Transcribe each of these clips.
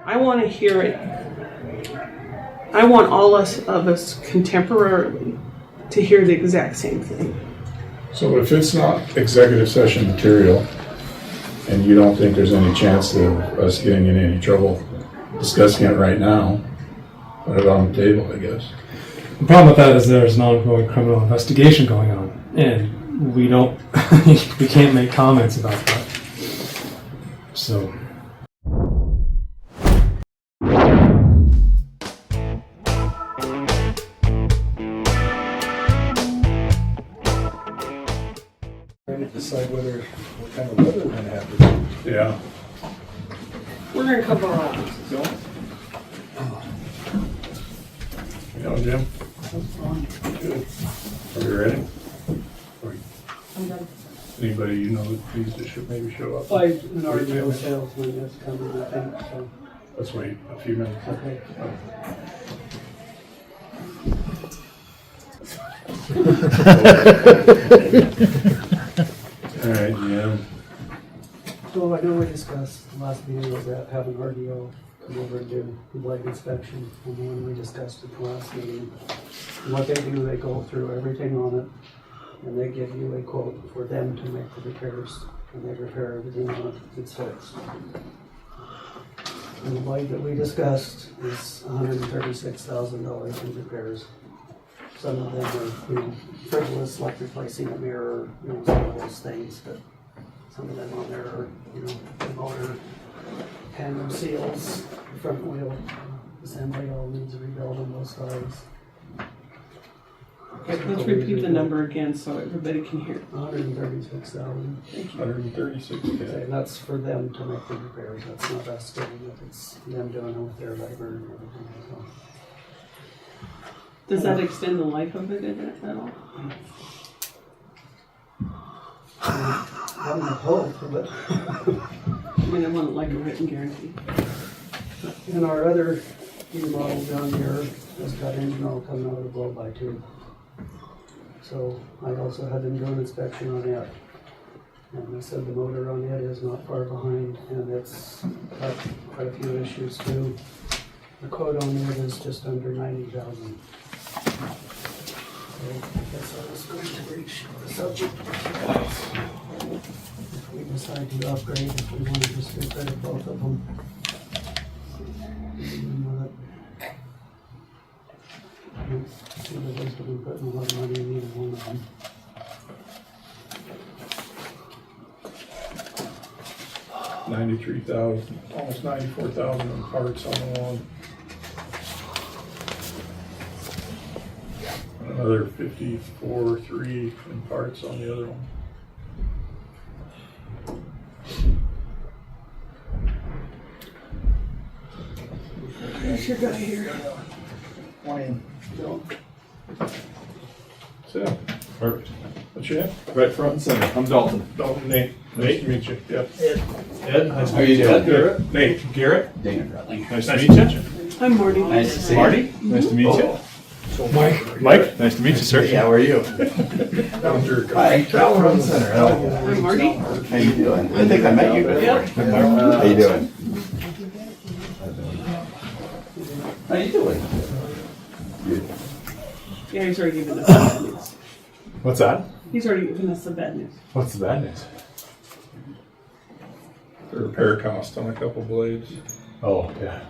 I want to hear it. I want all of us contemporarily to hear the exact same thing. So if it's not executive session material, and you don't think there's any chance of us getting in any trouble discussing it right now, put it on the table, I guess. The problem with that is there's an ongoing criminal investigation going on, and we don't, we can't make comments about that. So. Trying to decide what kind of weather we're going to have. Yeah. We're going to cover our bases. You know, Jim? Good. Are you ready? I'm done. Anybody you know that needs to maybe show up? An RDO salesman that's coming, I think, so. Let's wait a few minutes. Okay. All right, Jim. So I know we discussed, the last meeting was that having RDO come over and do the blight inspection, and then we discussed at the last meeting. And what they do, they go through everything on it, and they give you a quote for them to make the repairs, and they repair everything on it, it's fixed. And the blight that we discussed is $136,000 in repairs. Some of them are, frivolous, like replacing a mirror, some of those things, but some of them on there are, the motor, tandem seals, the front wheel assembly all needs a rebuild on both sides. Let's repeat the number again so everybody can hear. 136,000. Thank you. 136. And that's for them to make the repairs. That's not us doing it. It's them doing it with their labor and everything. So. Does that extend the life of it at all? I don't hope, but I mean, I want like a written guarantee. and our other new model down here has got engine oil coming out of the blow-by tube. So I also had them do an inspection on it. And they said the motor on it is not far behind, and it's got quite a few issues too. The quote on it is just under 90,000. So I guess I was going to reach the subject. If we decide to upgrade, if we want to just get rid of both of them. See the wisdom in putting a lot of money in either one of them. $93,000, almost $94,000 in parts on the one. Another $54,300 in parts on the other one. Who's your guy here? Morning. Sit down. Perfect. What's your name? Right front and center. I'm Dalton. Dalton. Nate. Nice to meet you. Yep. Ed, nice to How meet you you. doing? Garrett. Nate. Garrett. Dana Bradley. Nice to meet you. I'm Marty. Nice to see you. Marty. Nice to meet you. Mike. Mike. Nice to meet you, sir. Hey, how are you? Hi. Right front and center. I'm Marty. How you doing? I think I met you before. Yep. How you doing? How you doing? Good. Yeah, he's already given us the bad news. What's that? He's already given us the bad news. What's the bad news? The repair cost on a couple blades. Oh, yeah.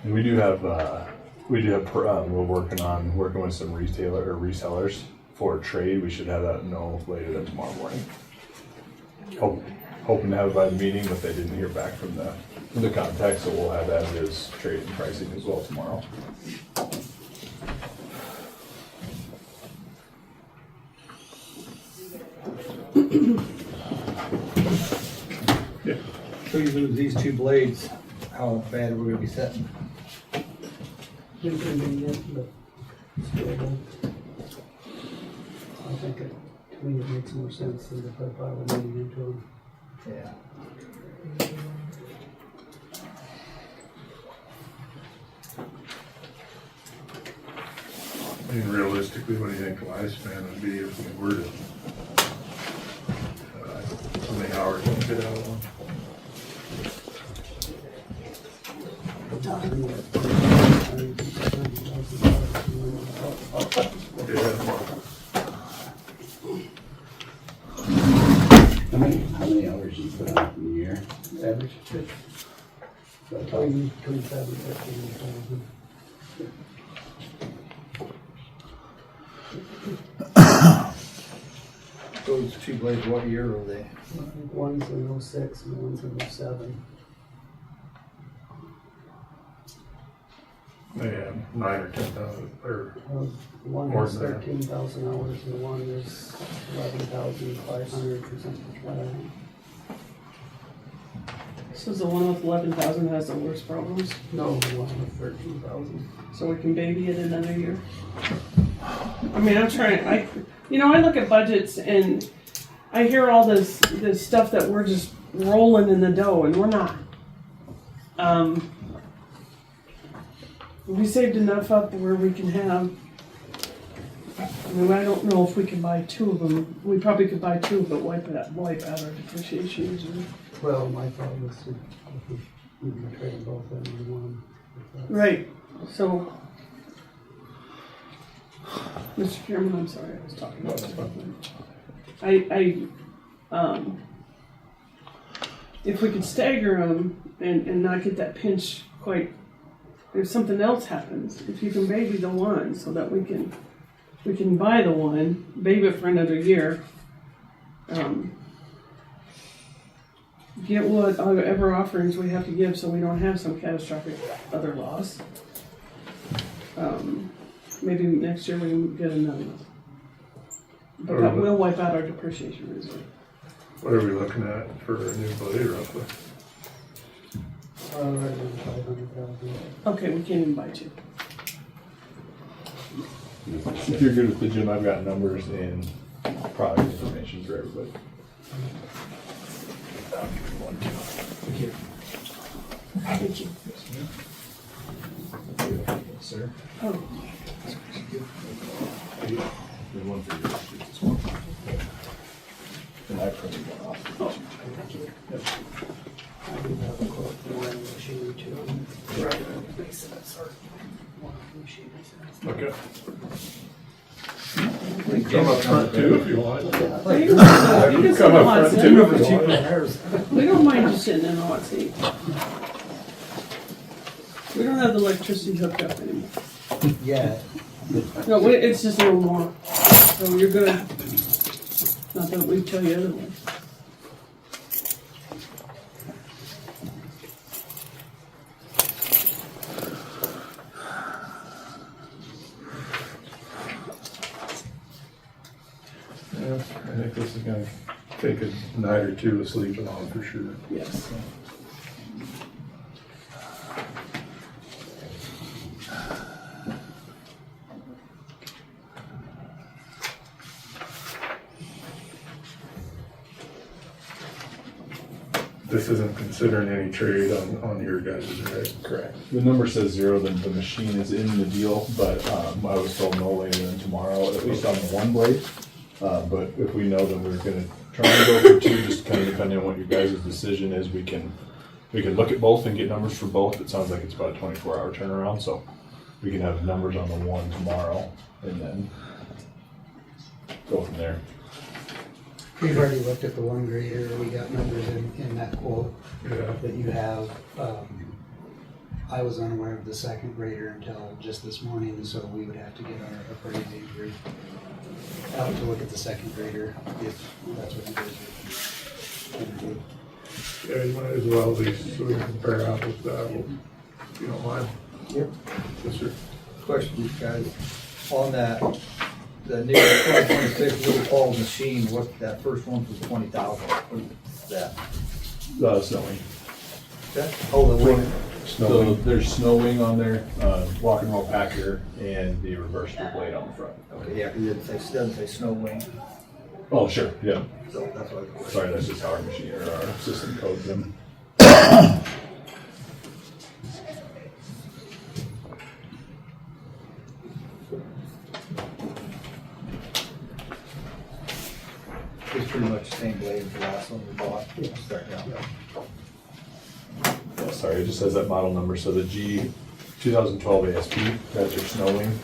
And we do have, we're working with some retailer or resellers for trade. We should have that no later than tomorrow morning. Hoping to have it by the meeting, but they didn't hear back from the contact, so we'll have that as trade and pricing as well tomorrow. Yeah. So you lose these two blades, how bad are we gonna be setting? Inconvenient, but stable. I think to me it makes more sense than to put power money into them. Yeah. I mean, realistically, what do you think the lifespan would be if we were to, how many hours would we get out of one? How many hours do you put out in a year? Average, between 27, 15,000. Those two blades, what year are they? I think one's in 06 and one's in 07. Yeah, 9 or 10,000, or One More is than that. 13,000 hours and one is 11,500 or something like that. So is the one with 11,000 has the worst problems, No, the one with 13,000. so we can baby it another year? I mean, I'm trying, I look at budgets and I hear all this stuff that we're just rolling in the dough and we're not. We saved enough up where we can have, I mean, I don't know if we can buy two of them. We probably could buy two, but wipe out our depreciation reserve. Well, my thought was to trade both of them in one. Right, so, Mr. Chairman, I'm sorry, I was talking about something. If we could stagger them and not get that pinch quite, if something else happens, if you can baby the one so that we can buy the one, baby it for another year, get whatever offerings we have to give so we don't have some catastrophic other loss. Maybe next year we can get another one. But that will wipe out our depreciation reserve. what are we looking at for a new blade roughly? Right around 500,000. Okay, we can't even buy two. If you're good with the gym, I've got numbers and product information for everybody. Thank you. Sir? Oh, There's one for you. This one. And I printed one off. thank you. I do have a quote for one machine too. Right. One machine. Okay. Come up front too if you want. You can sit in the hot seat. too if you want. We don't mind you sitting in the hot seat. We don't have the electricity hooked up anymore. Yeah. No, it's just a little more. So you're good. Not that we tell you otherwise. Yeah, I think this is gonna take a night or two of sleeping on for sure. Yes. This isn't considering any trade on your guys' right? Correct. The number says 0, then the machine is in the deal, but I was told no later than tomorrow, at least on the one blade. But if we know, then we're gonna try and go for two, just kind of depending on what your guys' decision is. We can look at both and get numbers for both. It sounds like it's about a 24-hour turnaround, so we can have numbers on the one tomorrow and then go from there. We've already looked at the one grader, we got numbers in that quote Yeah. that you have. I was unaware of the second grader until just this morning, so we would have to get our appraising group out to look at the second grader, if that's what you guys are gonna do. Yeah, you might as well at least so we can compare apples to apples, if you don't mind. Yep. Yes, sir. Question, guys, on that, the new 2026 Little Falls machine, what, that first one was 20,000, what is that? Snowing. Oh, the wing, So there's snowing on there, walk and roll packer, and the reversible blade on the front. okay, yeah, because it doesn't say snow wing, Oh, sure, yeah. so that's why. Sorry, that's just how our machine or our system codes them. It's pretty much the same blade as the last one we bought. Starting out. Yes. sorry, it just says that model number, so the G 2012 ASP, that's your snow wing.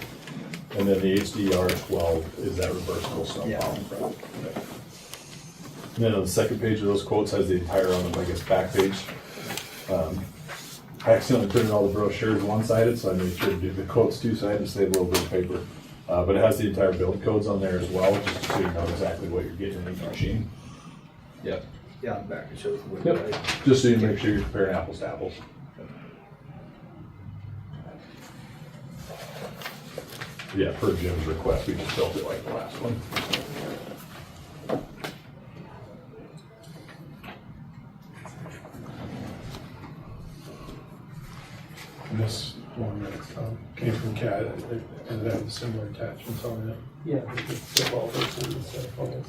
And then the HDR 12 is that reversible snow Yeah. plow in front. And then on the second page of those quotes has the entire, I guess, back page. I accidentally printed all the brochures one-sided, so I made sure to do the quotes two-sided to save a little bit of paper. But it has the entire build codes on there as well, just so you know exactly what you're getting in each machine. Yep. Yeah, on the back it shows the width, Yep. right? Just so you make sure you're comparing apples to apples. Yeah, per Jim's request, we just built it like the last one. And this one that came from CAD, and that has similar attachments on it. Yeah, it's the ball version instead of falls.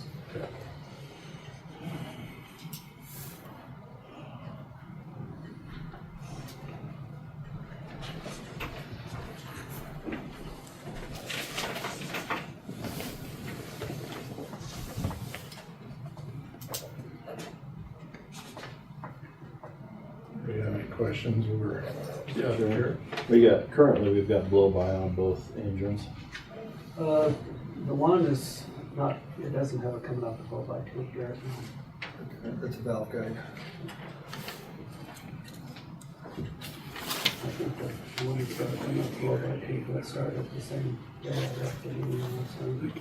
Do you have any questions over? Yeah, here. We've got blow by on both engines. The one is not, it doesn't have it coming off the 4x2 here. That's a valve guide. I think the one that's got it coming off the 4x2, that started the same day I left it in on this one.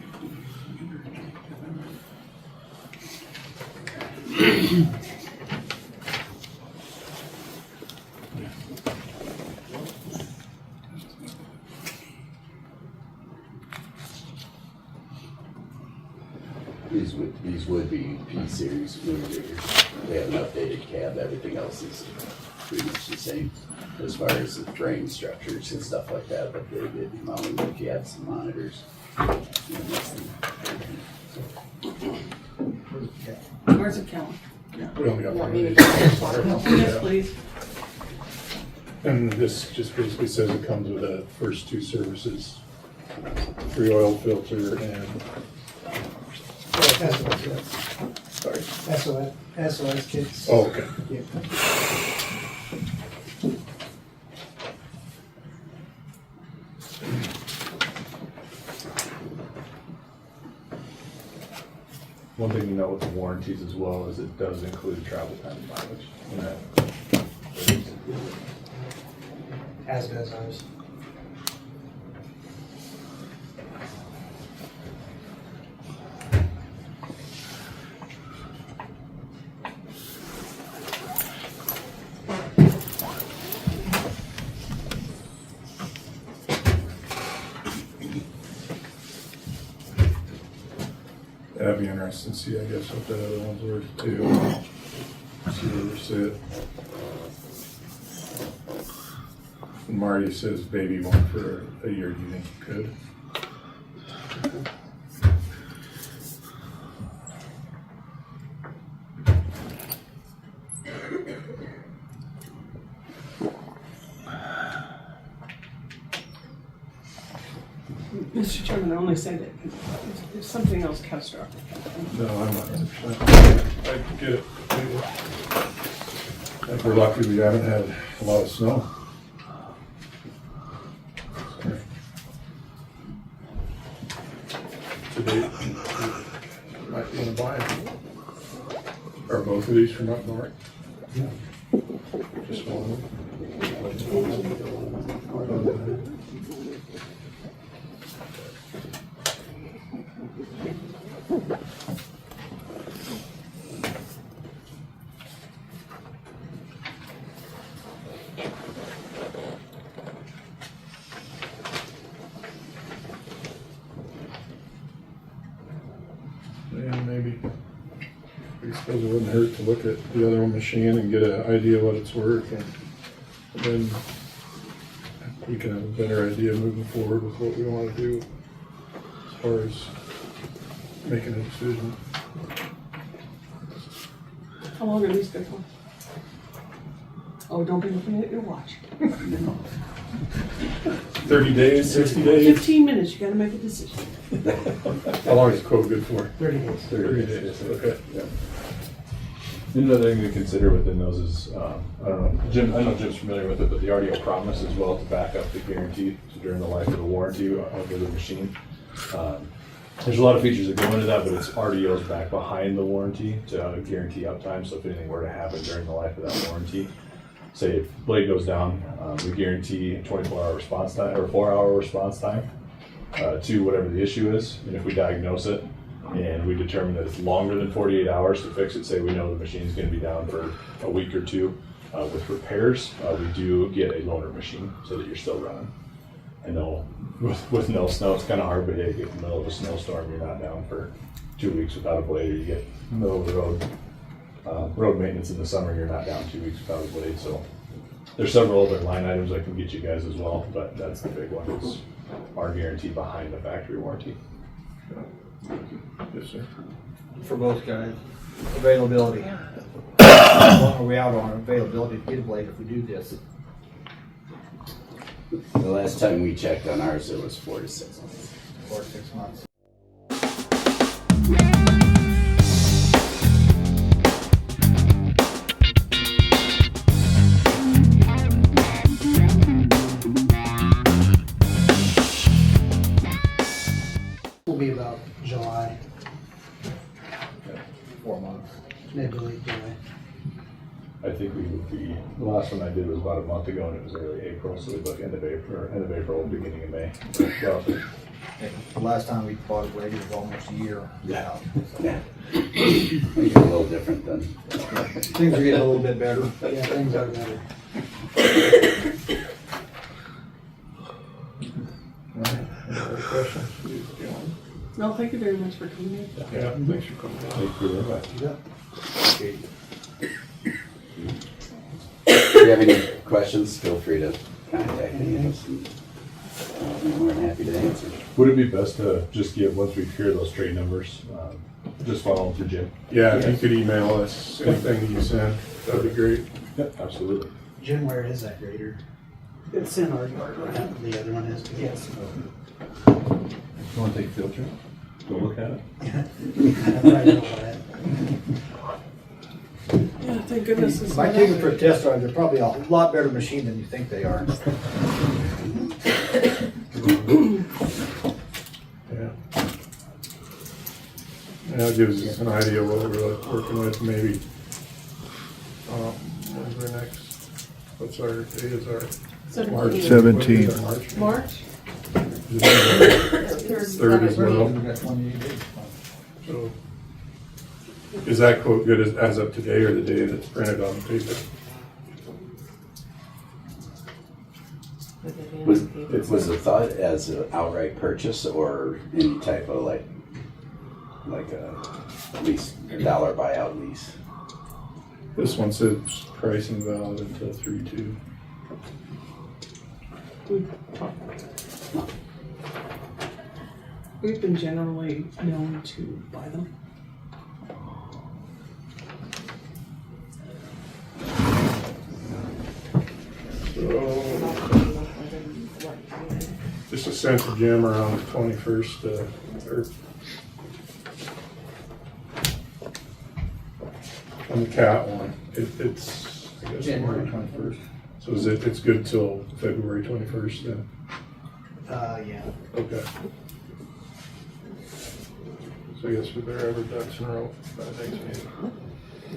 These would be P-series motor riggers. They have an updated cab, everything else is pretty much the same as far as the frame structures and stuff like that, but they'd be mounting the cabs and monitors. Where's the calendar? We only got Want one me to of get these. that? Yes, please. And this just basically says it comes with the first two services, free oil filter and, sorry. SOS kits. Oh, okay. One thing you know with the warranties as well is it does include travel time and mileage. in that. As does ours. That'd be interesting to see, I guess, what the other ones were too. See where we sit. Marty says baby one for a year. Do you think you could? Mr. Chairman, I only say that if something else catastrophic. No, I'm not 100%. I get it. I think we're lucky we haven't had a lot of snow. Today, might be in a bind. Are both of these from up north? Yeah. Just one of them? Yeah, maybe. I suppose it wouldn't hurt to look at the other machine and get an idea what it's worth, and then we can have a better idea moving forward with what we want to do as far as making a decision. How long are these good for? Oh, don't be looking at your watch. 30 days, 60 days? 15 minutes, you gotta make a decision. How long is the quote good for? 30 days. 30 days, okay. Another thing to consider within those is, I don't know, Jim, I know Jim's familiar with it, but the RDO promise as well to back up the guarantee during the life of the warranty of the machine. There's a lot of features that go into that, but it's RDO's back behind the warranty to guarantee uptime. So if anything were to happen during the life of that warranty, say if blade goes down, we guarantee 24-hour response time or 4-hour response time to whatever the issue is. And if we diagnose it and we determine that it's longer than 48 hours to fix it, say we know the machine's going to be down for a week or two, with repairs, we do get a loaner machine so that you're still running. I know with no snow, it's kind of hard, but yeah, you get in the middle of a snowstorm, you're not down for 2 weeks without a blade, or you get middle of the road maintenance in the summer, you're not down 2 weeks without a blade. So there's several other line items I can get you guys as well, but that's the big one, is our guarantee behind the factory warranty. Yes, sir. For both guys, availability. How long are we out on availability to get a blade if we do this? The last time we checked on ours, it was 4 to 6 months. 4 to 6 months. Will be about July, 4 months. mid to late July. I think we would be, the last one I did was about a month ago and it was early April, so we'd look end of April, beginning of May. Roughly. The last time we bought a blade, it was almost a year. Yeah. Yeah. Maybe a little different than. Things are getting a little bit better. Yeah, things are better. Any other questions? No, thank you very much for coming in. Yeah, thanks for coming down. Thank you very much. Okay. If you have any questions, feel free to contact any of us, and I'm more than happy to answer. Would it be best to just give, once we hear those trade numbers, just follow them through Jim? Yeah, if you could email us anything that you send, that'd be great. Yep, absolutely. Jim, where is that grader? It's in our yard right now. The other one is? Yes. You want to take a field trip? Go look at it? I probably know that. Yeah, thank goodness. If I take them for a test drive, they're probably a lot better machine than you think they are. Yeah. Yeah, it gives us an idea of what we're working with, maybe. When's our next, what's our date, is our March 17th. 17th. March? Third as well. We got 28 days. So, is that quote good as of today or the day that's printed on the paper? Was the thought as an outright purchase or any type of like a lease, dollar buyout lease? This one says pricing valid until 3/2. We've been generally known to buy them. So, just a sense of Jim around the 21st, or on the cat one, it's, I guess, January March. 21st. So it's good till February 21st then? Yeah. Okay. So I guess we better have our ducks in a row by the next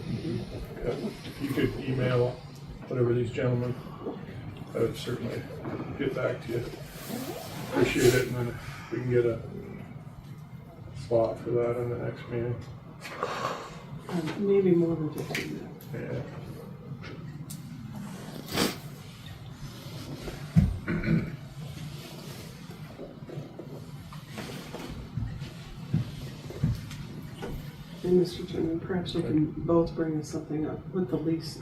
meeting. Yeah. If you could email whatever these gentlemen, I would certainly get back to you. Appreciate it, and then if we can get a spot for that in the next meeting. Maybe more than 15 minutes. Yeah. And Mr. Chairman, perhaps you can both bring us something up with the lease.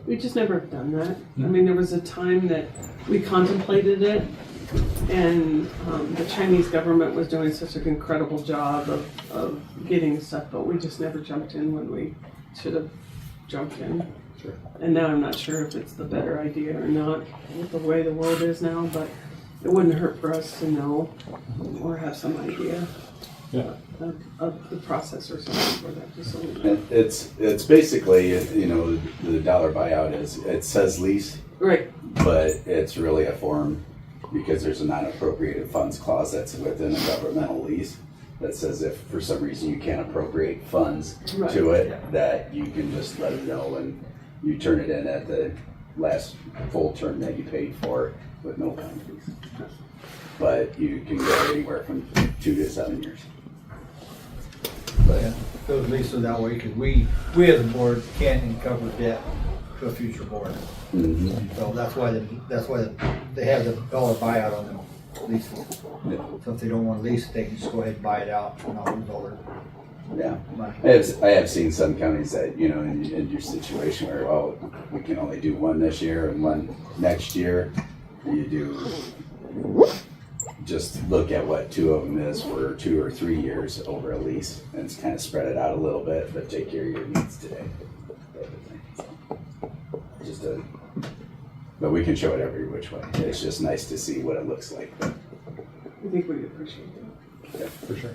We just never have done that. I mean, there was a time that we contemplated it, and the Chinese government was doing such an incredible job of getting stuff, but we just never jumped in when we should have jumped in. Sure. And now I'm not sure if it's the better idea or not with the way the world is now, but it wouldn't hurt for us to know or have some idea. Yeah. of the process or something for that, just so we know. It's basically, you know, the dollar buyout it says lease, Right, but it's really a form because there's a non-appropriated funds clause that's within a governmental lease that says if for some reason you can't appropriate funds Right. to it, that you can just let them know and you turn it in at the last full term that you paid for with no penalties. But you can go anywhere from 2 to 7 years. Yeah, go at least so that way, because we as a board can't uncover debt to a future board. Mhm. So that's why they have the dollar buyout on them leases. Yeah. So if they don't want to lease, they can just go ahead and buy it out and not lose all their Yeah. money. I have seen some counties that, you know, in your situation where, well, we can only do one this year and one next year. You do, just look at what 2 of them is for 2 or 3 years over a lease and it's kind of spread it out a little bit, but take care of your needs today. Type of thing. So, just but we can show it every which way. It's just nice to see what it looks like. I think we appreciate that. Yeah. For sure.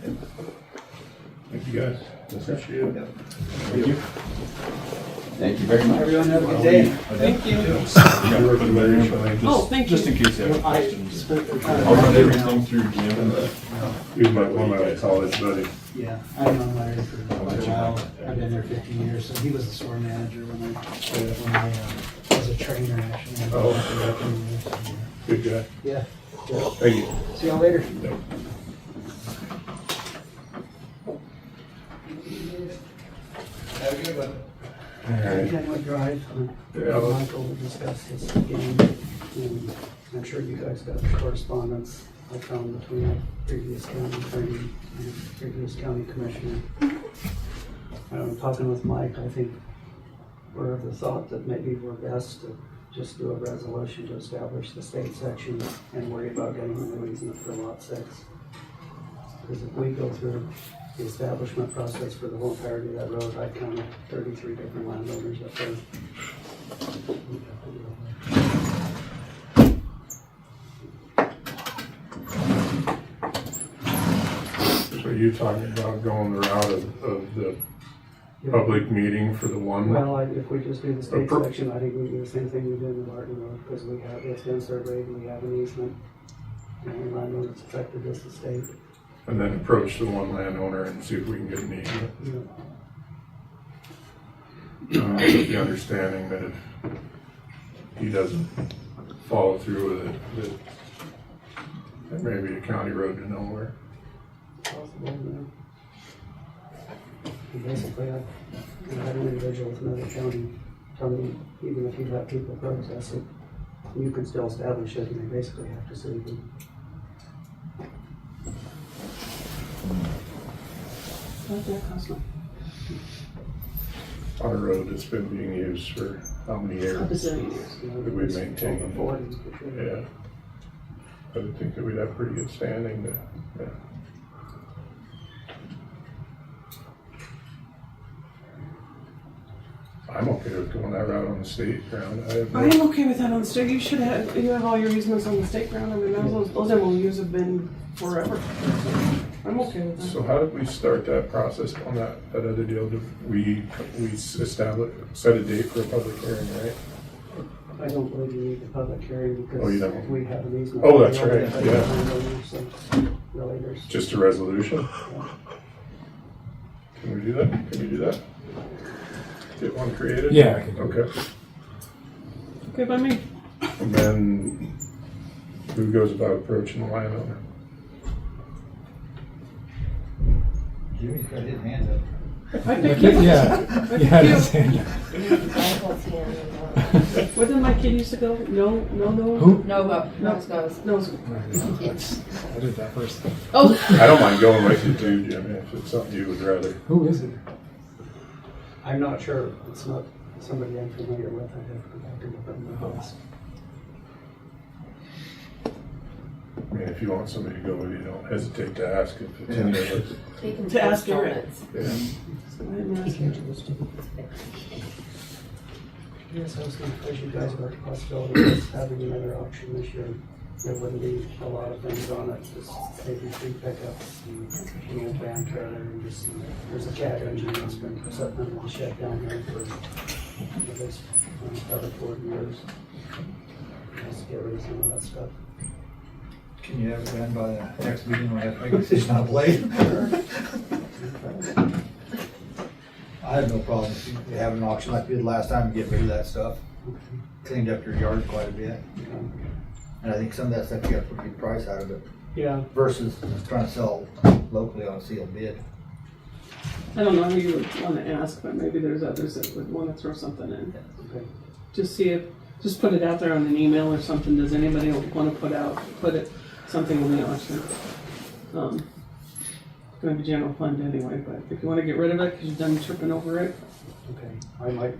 Thank you guys. Appreciate it. Thank you. Thank you very much. Everyone have a good day. Thank you. Your recommendation, Oh, thank you. Just in case you have I questions. spent the I'll run time. everything through Jim. He's one of my college buddies. Yeah, I've known Larry for quite a while. I've been there 15 years, so he was the store manager when I was a trainer actually. Oh. Good guy. Yeah. Thank you. See y'all later. Have a good one. Alright. Kenwood Drive, Yeah. Michael will discuss this again, and I'm sure you guys got the correspondence I found between the previous county attorney and previous county commissioner. Talking with Mike, I think we're of the thought that maybe we're best to just do a resolution to establish the state section and worry about getting a new easement for lot 6. Because if we go through the establishment process for the whole entirety of that road, I counted 33 different landowners up there. So you're talking about going the route of the public meeting for the one? Well, if we just do the state Appro- section, I think we do the same thing we did in the Martin Road, because it's been surveyed, we have an easement. And the landowner that's affected this estate. And then approach the one landowner and see if we can get an easement. With the understanding that if he doesn't follow through with it, that there may be a county road to nowhere. Possible, yeah. And basically, I had an individual with another county tell me, even if you have people protest it, you can still establish it, and they basically have to sue you. What's that cost now? On a road that's been being used for how many A years? bazillion years. You know, That we it's maintain. over 40 for sure. Yeah. I would think that we'd have pretty good standing to, yeah. I'm okay with going that route on the state ground. I have I no- am okay with that on the state. You have all your easements on the state ground. I mean, those MOUs have been forever. I'm okay with that. So how did we start that process on that other deal? Did we set a date for a public hearing, right? I don't believe you need the public hearing Oh, you because don't? we have an easement. Oh, that's We already right, have yeah. a landowner, so really there's. Just a resolution? Can we do that? Can you do that? Get one created? Yeah, I can do Okay. Okay by me. And then who goes about approaching the landowner? Jimmy's got his hand up. I pick you. Yeah, you had his hand up. Where did my kid used to go? No. Who? No, nose goes. No. I did that first. Oh. I don't mind going with you too, Jimmy, if it's something you would rather. Who is it? I'm not sure. It's not somebody I'm familiar with. I'd have to go back and look at my house. I mean, if you want somebody to go with you, don't hesitate to ask if it's any of us. Taking To ask Eric. Yeah. I didn't ask you. Yes, I was going to tell you guys about the possibility of having another auction this year. There wouldn't be a lot of things on it, just maybe 3 pickups and an old van trailer and just, there's a cat engine that's been sitting under the shed down there for at least probably 40 years. Just get rid of some of that stuff. Can you have it done by the next meeting when I have to make a decision on a blade? I have no problem if you have an auction like we did last time and get rid of that stuff. Cleaned up your yard quite a bit. And I think some of that stuff you got to put a good price out of it Yeah, versus trying to sell locally on a sealed bid. I don't know who you would want to ask, but maybe there's others that would want to throw something in. okay. Just see if, just put it out there on an email or something. Does anybody want to put it, something in the auction? It's going to be general fund anyway, but if you want to get rid of it because you're done tripping over it, Okay, I might,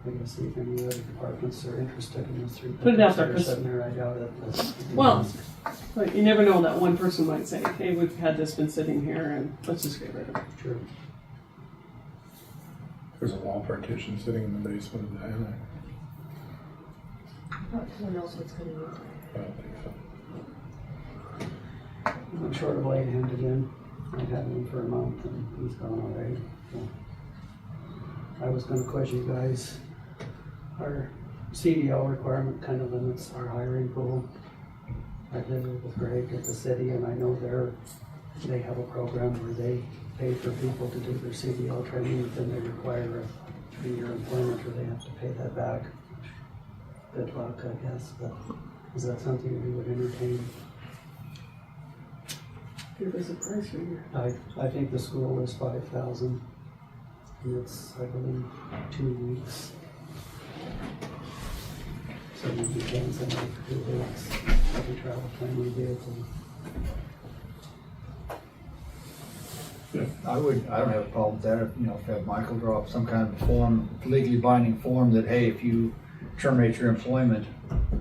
maybe see if any other departments are interested in those 3 pickups. Put it out there, that are 'cause- sitting there, I doubt it. but- well, but you never know, that one person might say, hey, we've had this been sitting here and let's just get rid of it. Sure. There's a wall partition sitting in the basement of the annex. Who knows what's gonna be? I don't think so. I'm short a blade hand again. I've had him for a month and he's gone already. So I was gonna question you guys. Our CDL requirement kind of limits our hiring pool. I did it with Greg at the city and I know they have a program where they pay for people to do their CDL training, but then they require a 3-year employment or they have to pay that back. Good luck, I guess, but is that something we would entertain? Give us a price figure. I think the school is 5,000. And it's, I believe, 2 weeks. So we can send it for 2 weeks. Every travel time we vehicle. I don't have a problem with that, if, you know, if you have Michael draw up some kind of a form, legally binding form that, hey, if you terminate your employment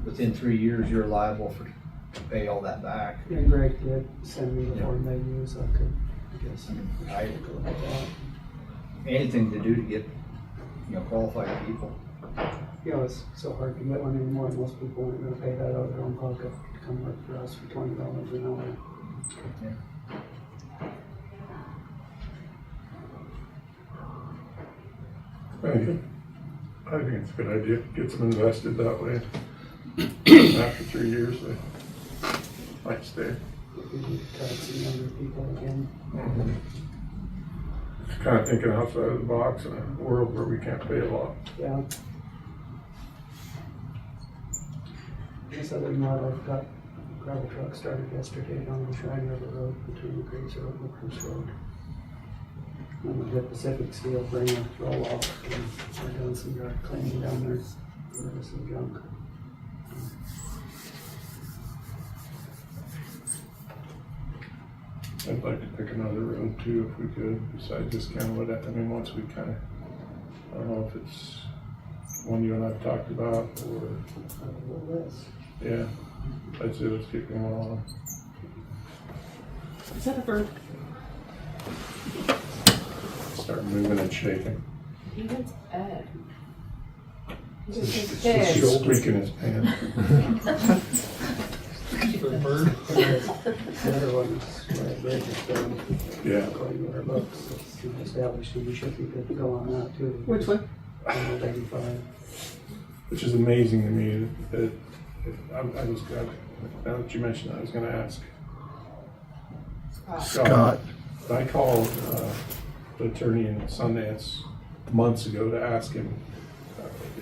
within 3 years, you're liable to pay all that back. And Greg did send me the form they use. I could, I guess, I- take a look at that. Anything to do to get, you know, qualified people. You know, it's so hard to get one anymore. Most people aren't gonna pay that out of their own pocket to come work for us for $20 an hour. I think it's a good idea. Get them invested that way. After 3 years, they might stay. We need to try some younger people again. Just kind of thinking outside of the box in a world where we can't pay a lot. Yeah. I guess other than that, I've got a gravel truck started yesterday on the Shrine River Road between the Grace Road and the Cruise Road. And we did Pacific Steel bring a roll off and we're doing some yard cleaning down there. There was some junk. I'd like to pick another road too, if we could, besides this kind of what, I mean, once we kind of, I don't know if it's one you and I've talked about, or, What was? yeah, I'd say let's keep going on. Is that a bird? Start moving and shaking. I think it's Ed. He just He's says Ed. squeaking his pants. The other one is where Greg is going. Yeah. According to our books, it's established and we should be good to go on that too. Which one? 85. Which is amazing to me that, I was gonna, now that you mentioned that, I was gonna ask. Scott. I called, the attorney in Sundance months ago to ask him,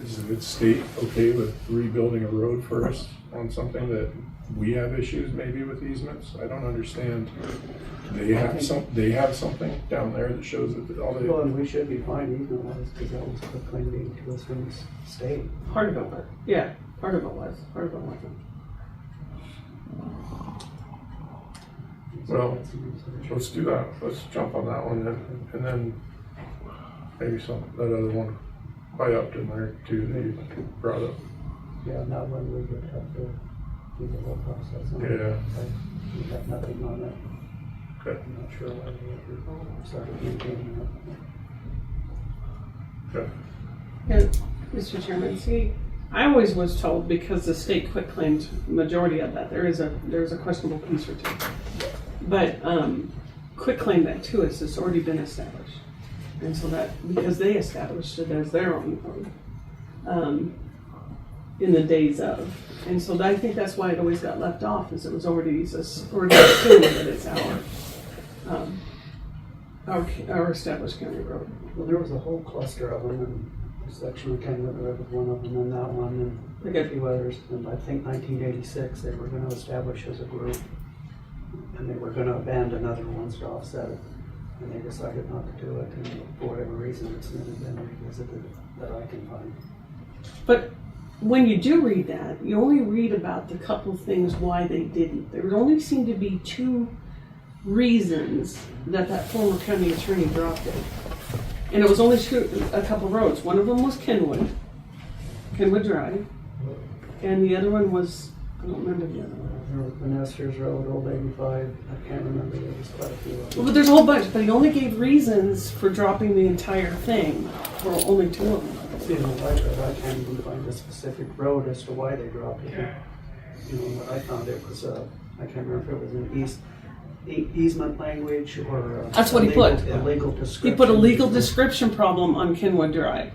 is the state okay with rebuilding a road for us on something that we have issues maybe with easements? I don't understand. They have something down there that shows that all they. Well, and we should be fine even wise because that was proclaimed to us from the state. Part of it was. Yeah, part of it was. Part of it wasn't. Well, let's do that. Let's jump on that one then, and then maybe that other one by Upton there too that you brought up. Yeah, that one we would have to do the whole process on. Yeah. We got nothing on it. Okay. I'm not sure why we ever started maintaining it. Okay. And, Mr. Chairman, see, I always was told, because the state quitclaimed majority of that, there is a questionable piece or two. But quitclaim that to us, it's already been established. And so that, because they established it as their own road in the days of. And so I think that's why it always got left off, is it was already assumed that it's our established county road. Well, there was a whole cluster of them, and section of Kenwood Road was one of them, and that one, and a few others. And I think 1986, they were going to establish as a group, and they were going to abandon other ones to offset it. And they decided not to do it, and for whatever reason, it's never been revisited that I can find. But when you do read that, you only read about the couple things why they didn't. There only seemed to be two reasons that former county attorney dropped it. And it was only a couple roads. One of them was Kenwood Drive, and the other one was, I don't remember the other one. There was Vanessa's Road, Old 85, I can't remember, there was quite a few of them. But there's a whole bunch, but he only gave reasons for dropping the entire thing for only two of them. See, in the light of it, I can't even find a specific road as to why they dropped it. You know, but I found it was, I can't remember if it was an easement language or That's what he put. A legal description. He put a legal description problem on Kenwood Drive.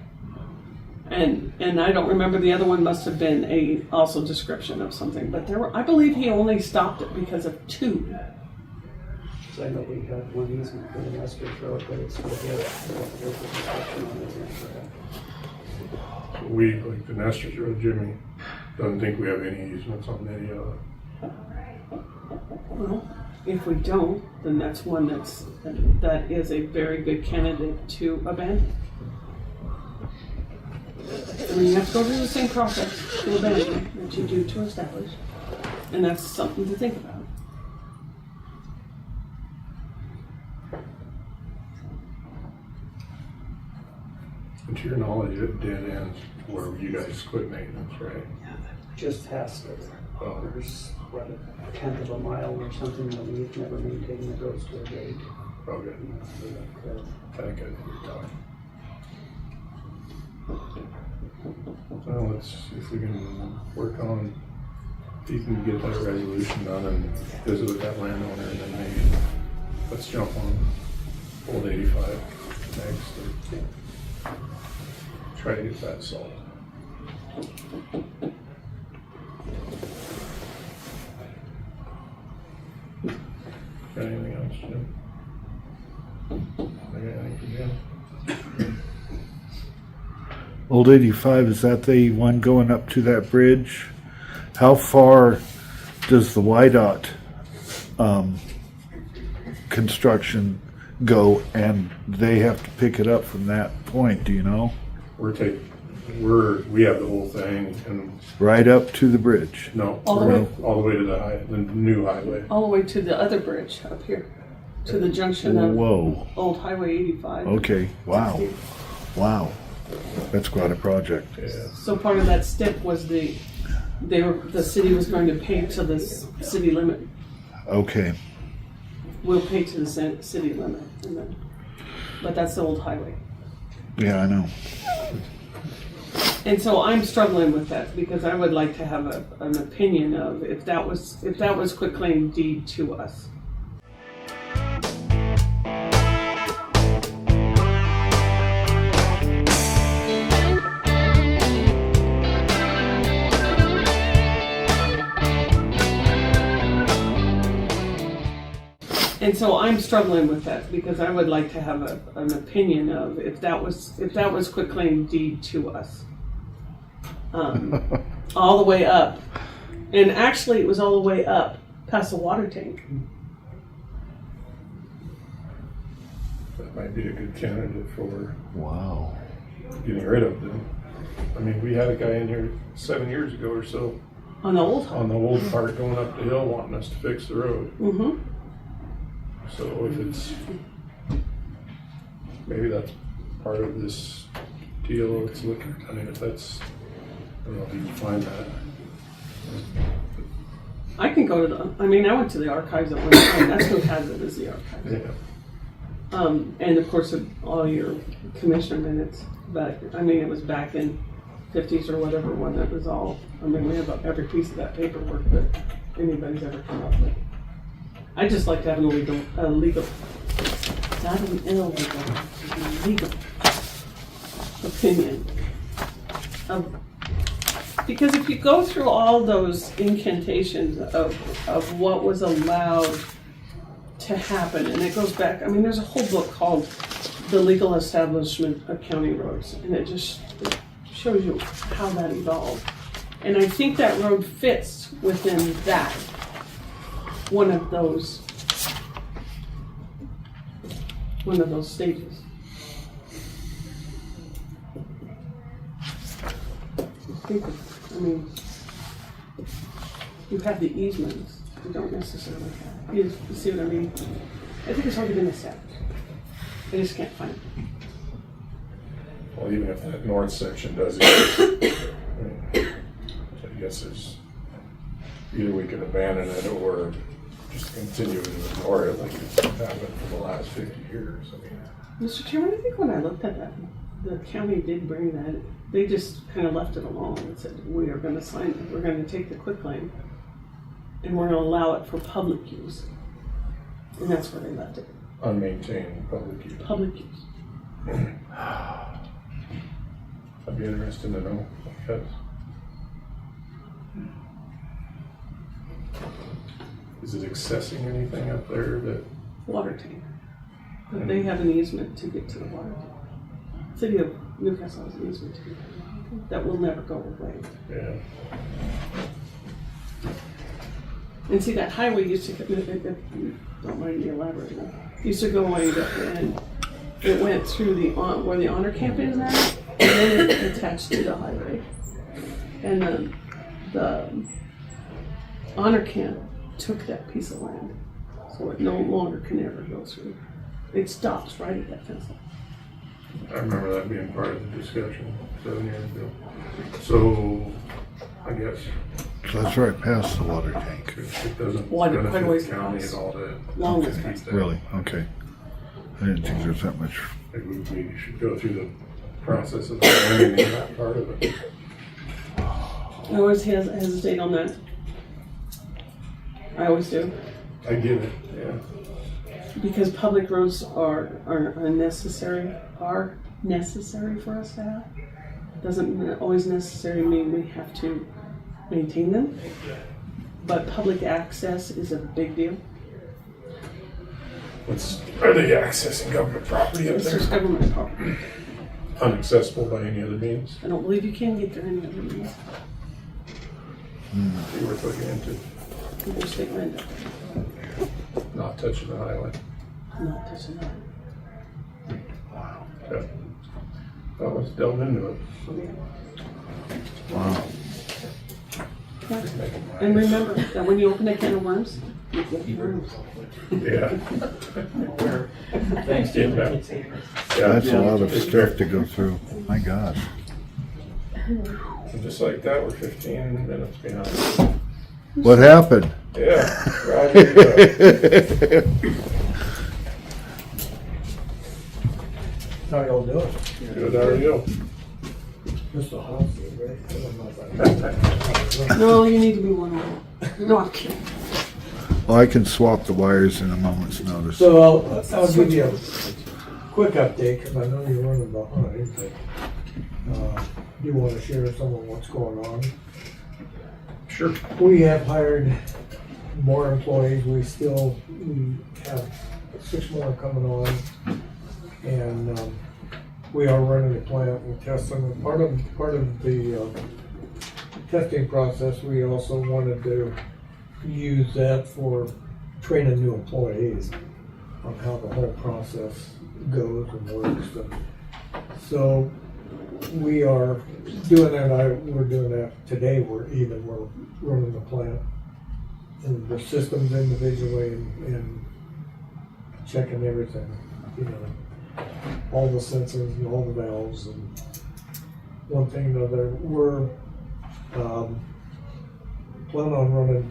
And I don't remember, the other one must have been a also description of something, but I believe he only stopped it because of two. So I know we had one easement for the Vanessa's Road, but it's still there. There's a description on it. We, like the Nestor's Road, Jimmy, doesn't think we have any easements on any of it. Well, if we don't, then that's one that is a very good candidate to abandon. I mean, you have to go through the same process to abandon that you do to establish, and that's something to think about. And to your knowledge, it dead ends where you guys quit maintenance, right? Just has to. Oh. There's what, a tenth of a mile or something that we've never maintained that goes to a gate. Okay. I think I know what you're talking. Well, if we can work on, if you can get that resolution done and visit with that landowner, and then maybe let's jump on Old 85 next. Try to get that solved. Got anything else, Jim? I got anything for Jim? Old 85, is that the one going up to that bridge? How far does the YDOT construction go, and they have to pick it up from that point, do you know? We have the whole thing, and Right up to the bridge? no, All the we're way? all the way to the new highway. All the way to the other bridge up here, to the junction of Whoa, Old Highway 85. okay, wow, wow. That's quite a project. Yeah. So part of that step was the city was going to pay to the city limit. Okay, We'll pay to the city limit, but that's the old highway. yeah, I know. And so I'm struggling with that because I would like to have an opinion of if that was quitclaim deed to us. And so I'm struggling with that because I would like to have an opinion of if that was quitclaim deed to us. All the way up. And actually it was all the way up past the water tank. That might be a good candidate for Wow. getting rid of them. I mean, we had a guy in here 7 years ago or so On the old highway. on the old part going up the hill wanting us to fix the road. Mm-hmm. So if it's, maybe that's part of this deal it's looking, I mean, if that's, I don't know if you can find that. I can go to I went to the archives at one time. That's who has it, is the archives. Yeah. And of course, all your commissioner minutes, but it was back in, 50s or whatever one that was all, I mean, we have every piece of that paperwork that anybody's ever come up with. I just like to have an legal, not an illegal, a legal opinion of, because if you go through all those incantations of what was allowed to happen, and it goes back, I mean, there's a whole book called The Legal Establishment of County Roads, and it just shows you how that evolved. And I think that road fits within that, one of those stages. I mean, you have the easements, you don't necessarily have. You see what I mean? I think it's already been established. I just can't find it. Well, even if that north section does exist, I guess there's, either we could abandon it or just continue to ignore it like it's happened for the last 50 years. I mean, Mr. Chairman, I think when I looked at that, the county did bring that, they just kind of left it alone and said, we are going to sign it, we're going to take the quitclaim and we're going to allow it for public use. And that's where they left it. unmaintained public use. Public use. I'd be interested to know, because is it accessing anything up there that? Water tank. But they have an easement to get to the water tank. City of Newcastle has an easement to get to the water tank. That will never go away. Yeah. And see, that highway used to, don't mind me elaborating, used to go way up and it went through the, where the honor camp is now, and then it attached to the highway. And the honor camp took that piece of land, so it no longer can ever go through. It stops right at that fence line. I remember that being part of the discussion 7 years ago. So, I guess So that's right past the water tank. it doesn't Quite a benefit ways the county past. at all to. Long ways to past. that. Really? Okay. I didn't think there was that much. Maybe we should go through the process of eliminating that part of it. I always hesitate on that. I always do. I get it, yeah. Because public roads are necessary for us to have. Doesn't always necessarily mean we have to maintain them, but public access is a big deal. Are they accessing government property up It's there? just government property. Unaccessible by any other means? I don't believe you can get there any other means. You were looking into There's state land up not touching the highway. there, not touching that. Okay. Well, let's delve into it. Wow. And remember that when you open a can of worms, you get worms. Yeah. Thanks, Jim. That's a lot of stuff to go through. My God. And just like that, we're 15 minutes behind. What happened? Yeah. Roger. How y'all doing? Good, how are you? Just a house, right? No, you need to be one of them. No, I'm kidding. Well, I can swap the wires in a moment's notice. So I'll give you a quick update, because I know you're running behind, but you want to share some of what's going on. Sure. We have hired more employees. We have 6 more coming on, and we are running a plant. We're testing. And part of the testing process, we also wanted to use that for training new employees on how the whole process goes and works. So we are doing that. We're doing that today. We're running the plant and the systems individually and checking everything. You know, all the sensors and all the valves and one thing or another. We're planning on running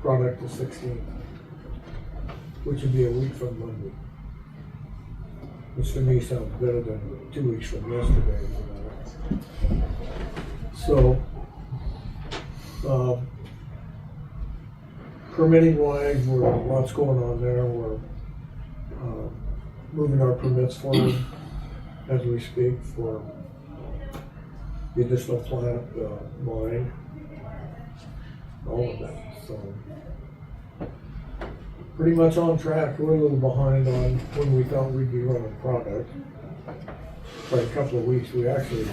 product the 16th, which would be a week from Monday. Which to me sounds better than 2 weeks from yesterday. You know. So, permitting wise, lots going on there. We're moving our permits forward as we speak for the additional plant, mine, all of that. So, pretty much on track. We're a little behind on when we thought we'd be running product. By a couple of weeks, we actually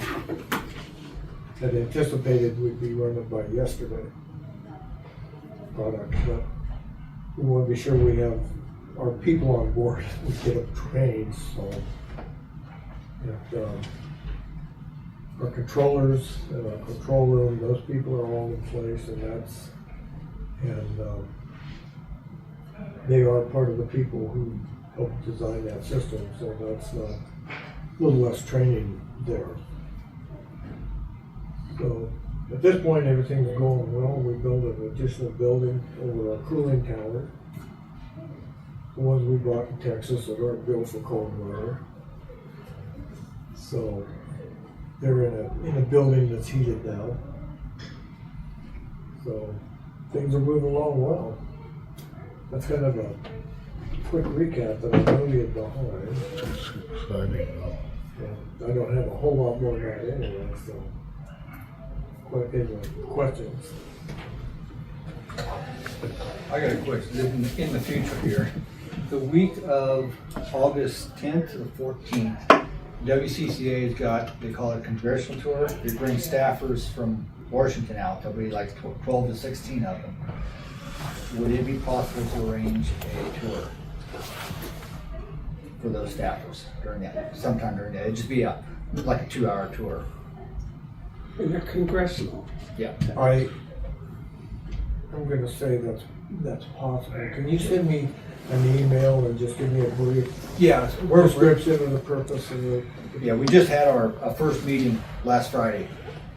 had anticipated we'd be running by yesterday product, but we want to be sure we have our people on board. We get them trained, so our controllers and our control room, those people are all in place, and they are part of the people who helped design that system, so that's not a little less training there. So at this point, everything's going well. We built an additional building over our cooling tower. The ones we bought in Texas that aren't built for cold weather. So they're in a building that's heated now. So things are moving along well. That's kind of a quick recap, but I know you're behind. That's exciting. And I don't have a whole lot more than that anyway, so. Anyway, questions? I got a question, in the future here, the week of August 10th to the 14th, WCCA has got, they call it a congressional tour. They bring staffers from Washington out, there'll be like 12 to 16 of them. Would it be possible to arrange a tour for those staffers during that, sometime during that? It'd just be like a 2-hour tour. And they're congressional. Yeah. I'm gonna say that's possible. Can you send me an email and just give me a brief Yeah, description of the purpose of the? Yeah, we just had our first meeting last Friday,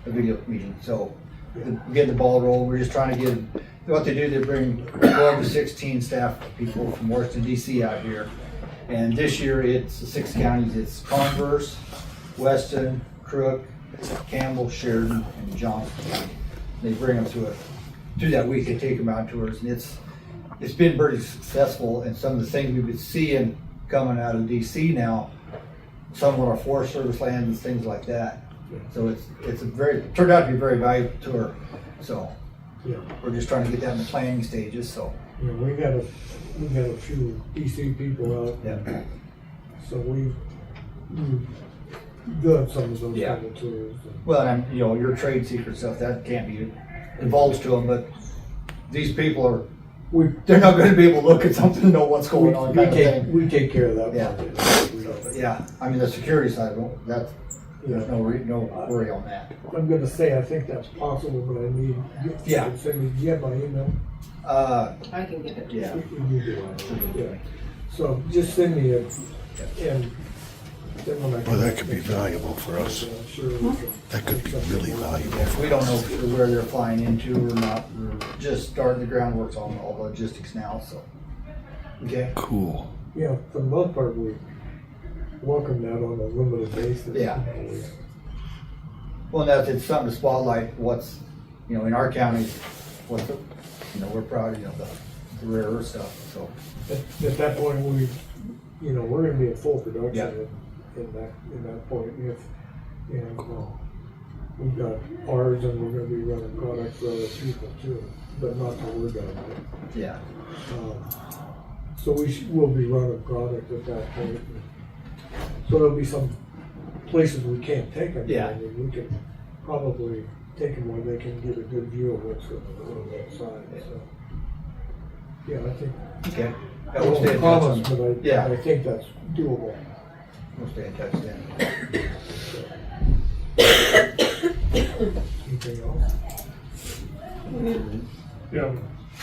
a video meeting, so we're getting the ball rolling. We're just trying to get, what they do, they bring 12 to 16 staff people from Washington DC out here. And this year it's the 6 counties, it's Converse, Weston, Crook, Campbell, Sheridan, and Johnson. They bring them through that week, they take them out tours, and it's been pretty successful. And some of the things we've been seeing coming out of DC now, some of our Forest Service lands and things like that. So it turned out to be a very valuable tour. So we're just trying to get that in the planning stages. So We got a few DC people out. yeah. So we've done some of those Yeah. kind of tours. Well, and your trade secret stuff, that can't be divulged to them, but these people they're not going to be able to look at something and know what's going on. We take care of that. Yeah. part of it. Yeah, I mean, the security side, there's no worry on that. I'm gonna say, I think that's possible, but I need, do you have my email? I can get it. Yeah. You do, yeah. So just send me and then when I. Well, that could be valuable for us. I'm sure we can- That could be really valuable. We don't know where they're flying into or not. We're just starting the groundwork on all the logistics now, so. Okay. Cool. Yeah, for the most part, we welcome that on a limited basis. Yeah. Well, it's something to spotlight what's, in our counties, we're proud of, the rare earth stuff, so. At that point, we're gonna be at full production Yeah. in that point. We've got ours and we're gonna be running products for other people too, but not till we're done. Yeah. So we'll be running product at that point. So there'll be some places we can't take them. Yeah. I mean, we can probably take them where they can get a good view of what's going on outside, so. Yeah, I think. Okay. I We'll stay won't in touch promise, on- but Yeah. I think that's doable. We'll stay in touch then. Anything else? Yeah.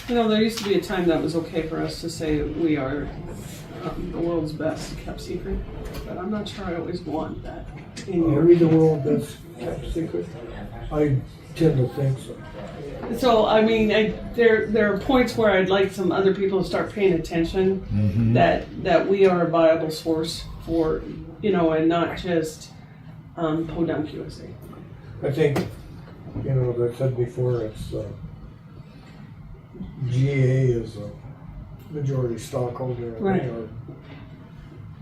There used to be a time that was okay for us to say we are the world's best kept secret, but I'm not sure I always want that in Are your. we the world that's kept secret? I tend to think so. So I mean, there are points where I'd like some other people to start paying attention that we are a viable source for, and not just podunk USA. I think You know, as I said before, it's, GA is a majority stockholder, and Right. they are,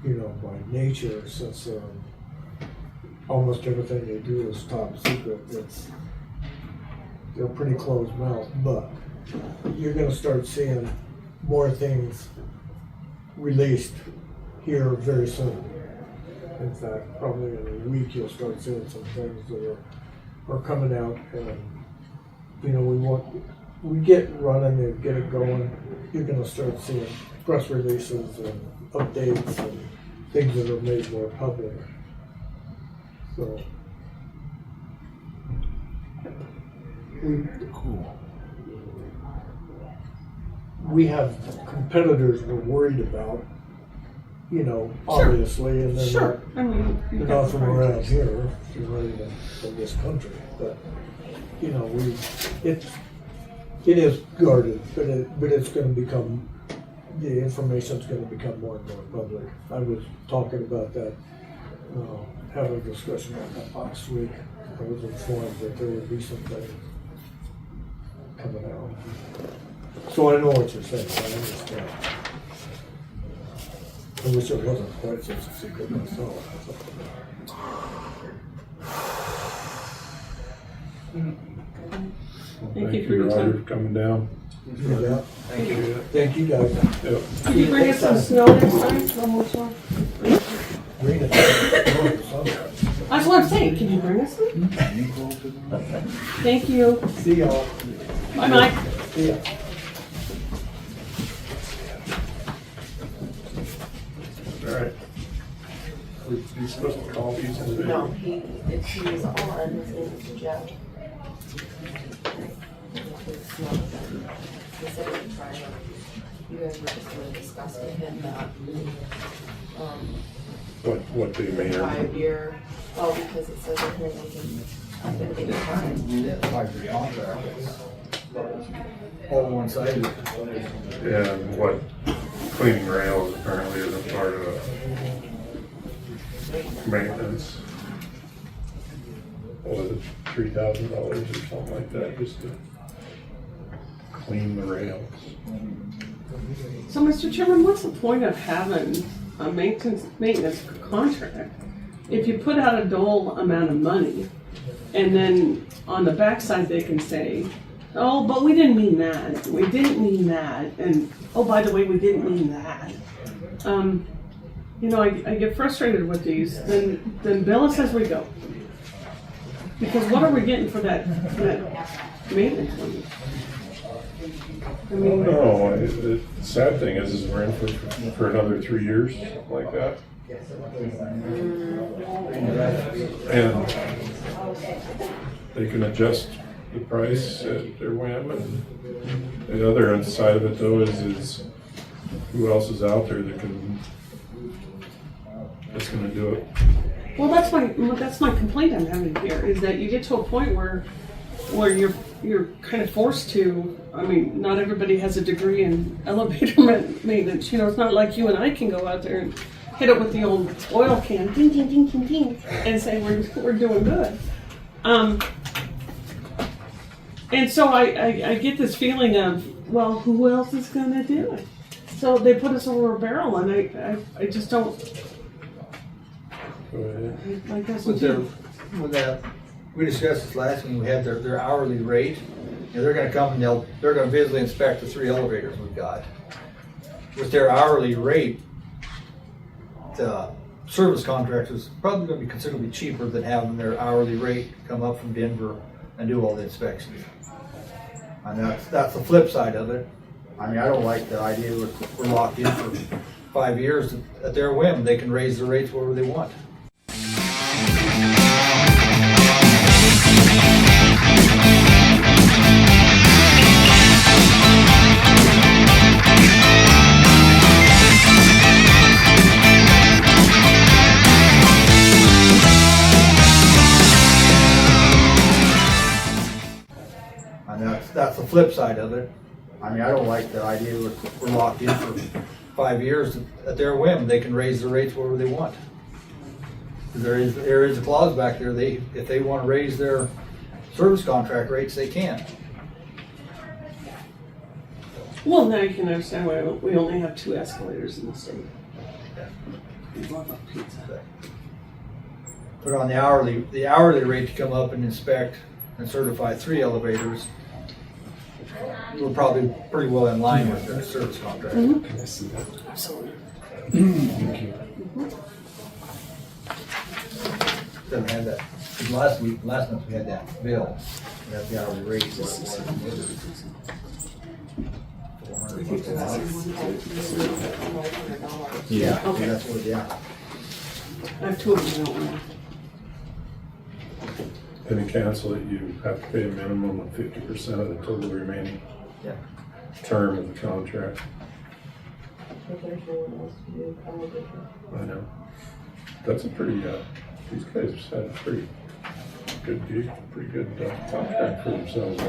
you know, by nature, since, almost everything they do is top secret, they're pretty closed mouth, but you're gonna start seeing more things released here very soon. In fact, probably in a week, you'll start seeing some things that are coming out, and, you know, we get running and get it going, you're gonna start seeing press releases and updates and things that are made more public. So. We have competitors we're worried about, you know, Sure. obviously, and they're Sure, I mean, they're you've not got from the around priorities. here, they're not even from this country, but, you know, it is guarded, but it's gonna become, the information's gonna become more and more public. I was talking about that, having a discussion on that last week. I was informed that there would be some things coming out. So I know what you're saying, I understand. I wish it wasn't quite such a secret myself. Thank you for your Roger, time. for coming down. Yeah. Thank you. Thank you guys. Yep. Could you bring us some snow next time? One more snow? Bring it. That's what I'm saying, can you bring us some? Thank you. See y'all. Bye, Mike. See ya. All right. We're supposed to call these today? No, he was on, his name was Jeff. He said he'd try to, you guys were just gonna discuss with him that, What the Manor? 5-year, oh, because it says in here they can, up at any time. Yeah, 5-year contract. All one-sided. And what cleaning rails apparently isn't part of maintenance. What was it, $3,000 or something like that, just to clean the rails? So, Mr. Chairman, what's the point of having a maintenance contract if you put out a dole amount of money and then on the backside they can say, oh, but we didn't mean that, we didn't mean that, and oh, by the way, we didn't mean that. You know, I get frustrated with these, then bill us as we go. Because what are we getting for that maintenance money? I mean, No, the sad thing is we're in for another 3 years, something like that. And they can adjust the price at their whim. And the other side of it though is who else is out there that's gonna do it. well, that's my complaint I'm having here, is that you get to a point where you're kind of forced to. I mean, not everybody has a degree in elevator maintenance. You know, it's not like you and I can go out there and hit it with the old oil can, ding, ding, ding, ding, ding, and say we're doing good. And so I get this feeling of, well, who else is gonna do it? So they put us over a barrel, and I just don't. Go ahead. I guess With that, we discussed this last week, we had their hourly rate, and they're gonna come and they're gonna visually inspect the 3 elevators we've got. With their hourly rate, the service contract is probably gonna be considerably cheaper than having their hourly rate come up from Denver and do all the inspections. And that's the flip side of it. I mean, I don't like the idea that we're locked in for 5 years at their whim. They can raise the rates wherever they want. And that's the flip side of it. I mean, I don't like the idea that we're locked in for 5 years at their whim. They can raise the rates wherever they want. There is a clause back there. If they want to raise their service contract rates, they can't. Well, now you can understand why we only have 2 escalators in the state. We love our pizza. But on the hourly rate to come up and inspect and certify 3 elevators, we're probably pretty well in line with their service contract. Can I see that? Absolutely. Thank you. Doesn't have that. Last month we had that bill. We had the hourly rate. Yeah, Okay. that's what, yeah. I have 2 of them, I don't know. And to cancel it, you have to pay a minimum of 50% of the total remaining Yeah. term of the contract. I know. That's a pretty, these guys have had a pretty good gig, pretty good contract for themselves.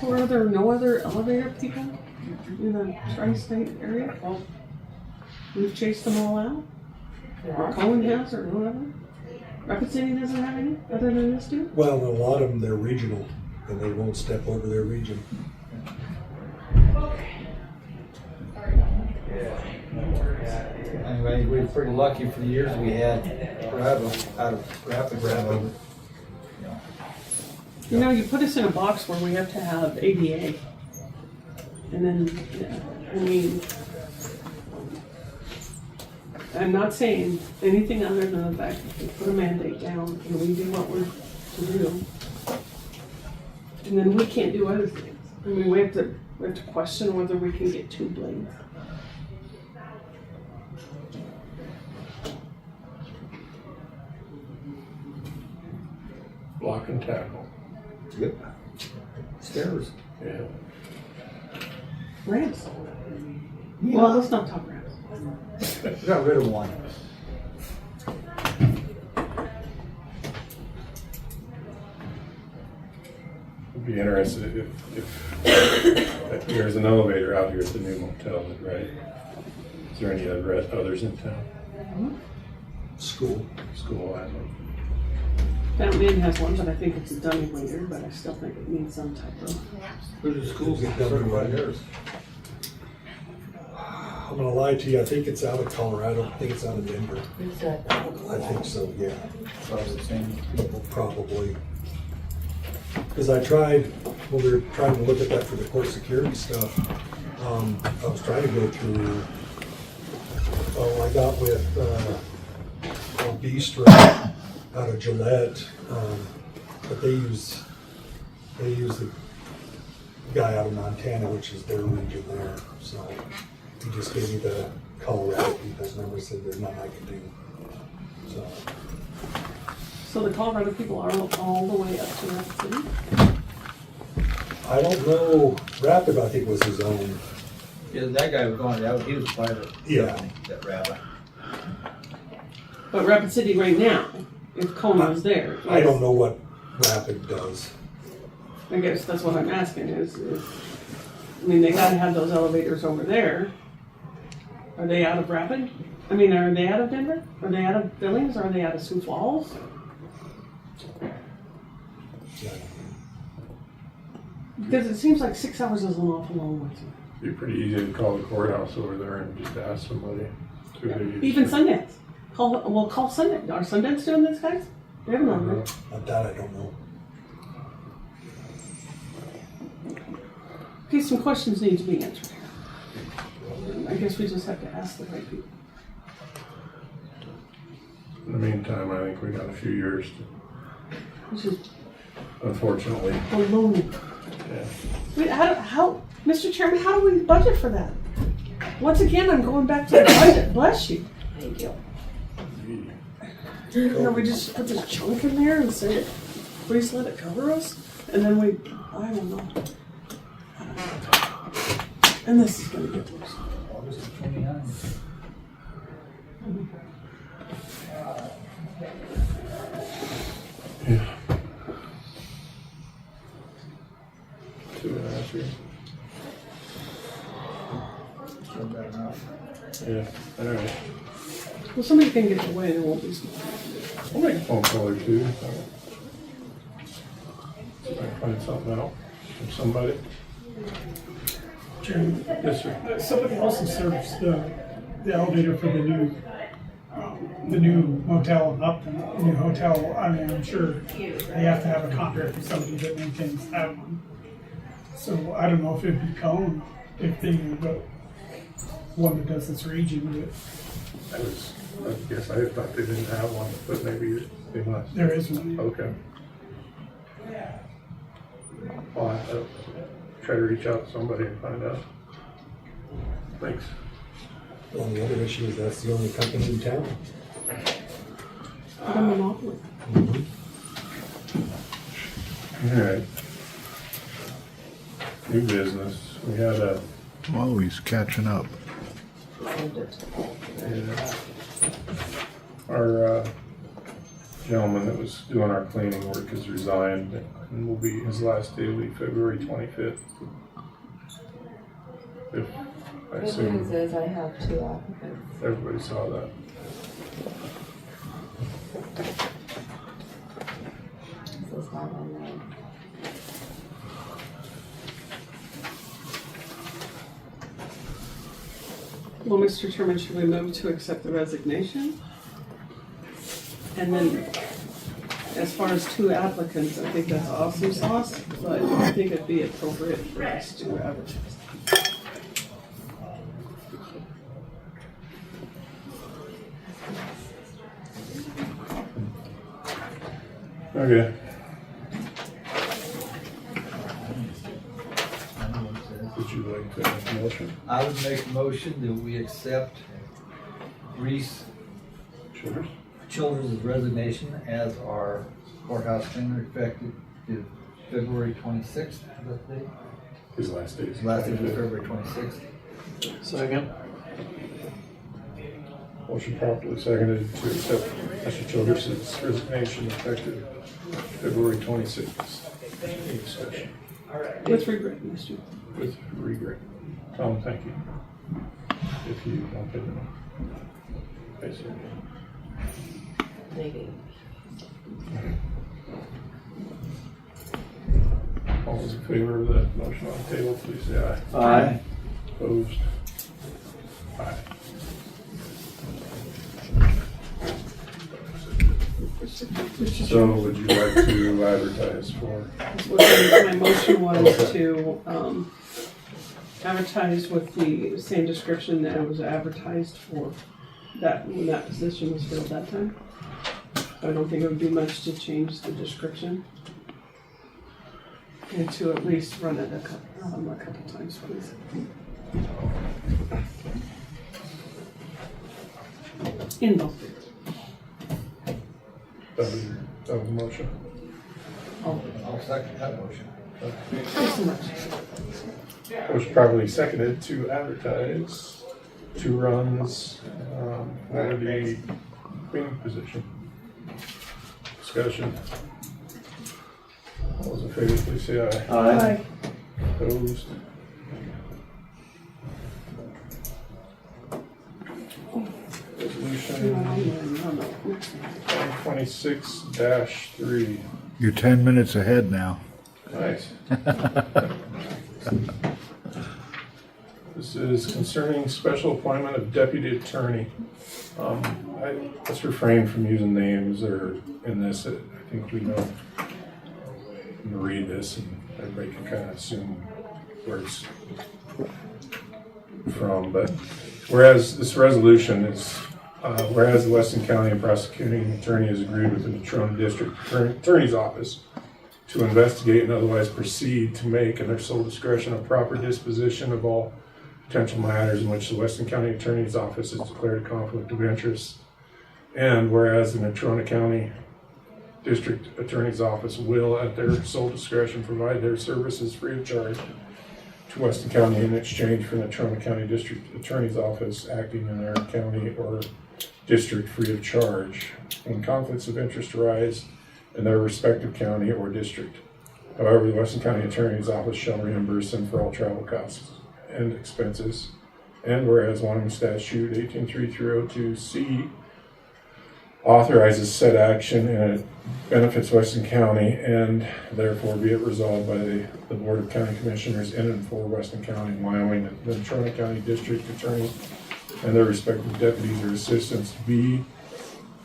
So are there no other elevator people in the tri-state area? Well, we've chased them all out? Or Cohen has, or whatever? Rapid City doesn't have any, other than this dude? Well, a lot of them, they're regional, and they won't step over their region. Anyway, we were pretty lucky for the years we had out of Rapid. You know, you put us in a box where we have to have ADA. And then, yeah, I mean, I'm not saying anything other than the fact that we put a mandate down and we do what we're to do. And then we can't do other things. I mean, we have to question whether we can get 2 blades. Block and tackle. Yep. Stairs. Yeah. Ramps. Well, let's not talk ramps. We got rid of one. I'd be interested if there's an elevator out here at the new motel, right? Is there any others in town? School. School Island. Fountain Inn has one, but I think it's a dummy waiter, but I still think it needs some type of. Who's the schools get certified theirs? I'm gonna lie to you, I think it's out of Colorado, I think it's out of Denver. I think so, yeah. Probably the same people. Probably. Because I tried, when we were trying to look at that for the court security stuff, I was trying to go through, I got with Bistro out of Gillette, but they use the guy out of Montana, which is their region there, so he just gave me the Colorado people's number, said there's nothing I can do, so. So the Colorado people are all the way up to Rapid City? I don't know, Rapid I think was his own. Yeah, that guy was going, he was private. Yeah. That rabbi. But Rapid City right now, if Kona was there. I don't know what Rapid does. I guess that's what I'm asking is I mean, they gotta have those elevators over there. Are they out of Rapid? I mean, are they out of Denver? Are they out of Billings? Are they out of Sioux Falls? Because it seems like 6 hours is an awful long way. It'd be pretty easy to call the courthouse over there and just ask somebody. Even Sundance. Call Sundance. Are Sundance doing this, guys? They haven't on there. That I don't know. Okay, some questions need to be answered here. I guess we just have to ask the right people. In the meantime, I think we got a few years to, Which is unfortunately. baloney. Yeah. Wait, how, Mr. Chairman, how do we budget for that? Once again, I'm going back to the budget. Bless you. Thank you. You know, we just put this chunk in there and say, please let it cover us, and then I don't know. And this is gonna get worse. August 29. Yeah. 2.5 years. Still got enough. Yeah, all right. Well, somebody can get away, there won't be some. I'll make a phone call or two. find something out from somebody. Chairman, Yes, sir. somebody also serves the elevator for the new motel in Upton, the new hotel. I mean, I'm sure they have to have a contract with somebody that maintains that one. So I don't know if it'd be Cone, if they got one that does this region, but I guess I thought they didn't have one, but maybe they must. there is one. Okay. Well, I'll try to reach out to somebody and find out. Thanks. Well, the other issue is that's the only company in town. The monopoly. All right. New business. We had a Oh, he's catching up. our gentleman that was doing our cleaning work has resigned, and will be his last day will be February 25th. If I Good assume news is I have 2 applicants. everybody saw that. This is not on there. Well, Mr. Chairman, should we move to accept the resignation? And then, as far as 2 applicants, I think that's awesome sauce, but I think it'd be appropriate for us to advertise. Okay. Would you like to make a motion? I would make a motion that we accept Reese Childers? Childers' resignation as our courthouse cleaner effective February 26th. Is that the date? His last day. His last day was February 26th. Second. Motion properly seconded to accept Mr. Childers' resignation effective February 26th. Any discussion? With regret, Mr. With regret. Tom, thank you. If you don't pay them. Okay, sir. Maybe. All those in favor of that motion on the table, please say aye. Aye. Opposed? Aye. So would you like to advertise for? My motion was to advertise with the same description that it was advertised for that, when that position was filled that time. I don't think it would be much to change the description. And to at least run it a couple times, please. In both days. That was a motion. I'll second that motion. Thanks so much. Was probably seconded to advertise 2 runs for the cleaning position. Discussion. All those in favor, please say aye. Aye. Opposed? Resolution 26-3. You're 10 minutes ahead now. Nice. This is concerning special appointment of deputy attorney. Let's refrain from using names or in this. I think we know. I'm gonna read this and everybody can kind of assume where it's from. But whereas this resolution is, whereas the Weston County prosecuting attorney has agreed with the Natrona District Attorney's Office to investigate and otherwise proceed to make, in their sole discretion, a proper disposition of all potential matters in which the Weston County Attorney's Office has declared a conflict of interest. And whereas the Natrona County District Attorney's Office will, at their sole discretion, provide their services free of charge to Weston County in exchange for Natrona County District Attorney's Office acting in their county or district free of charge when conflicts of interest arise in their respective county or district. However, the Weston County Attorney's Office shall reimburse them for all travel costs and expenses. And whereas Wyoming Statute 183302C authorizes said action and it benefits Weston County, and therefore be it resolved by the Board of County Commissioners in and for Weston County, Wyoming, and the Trona County District Attorney and their respective deputies or assistants be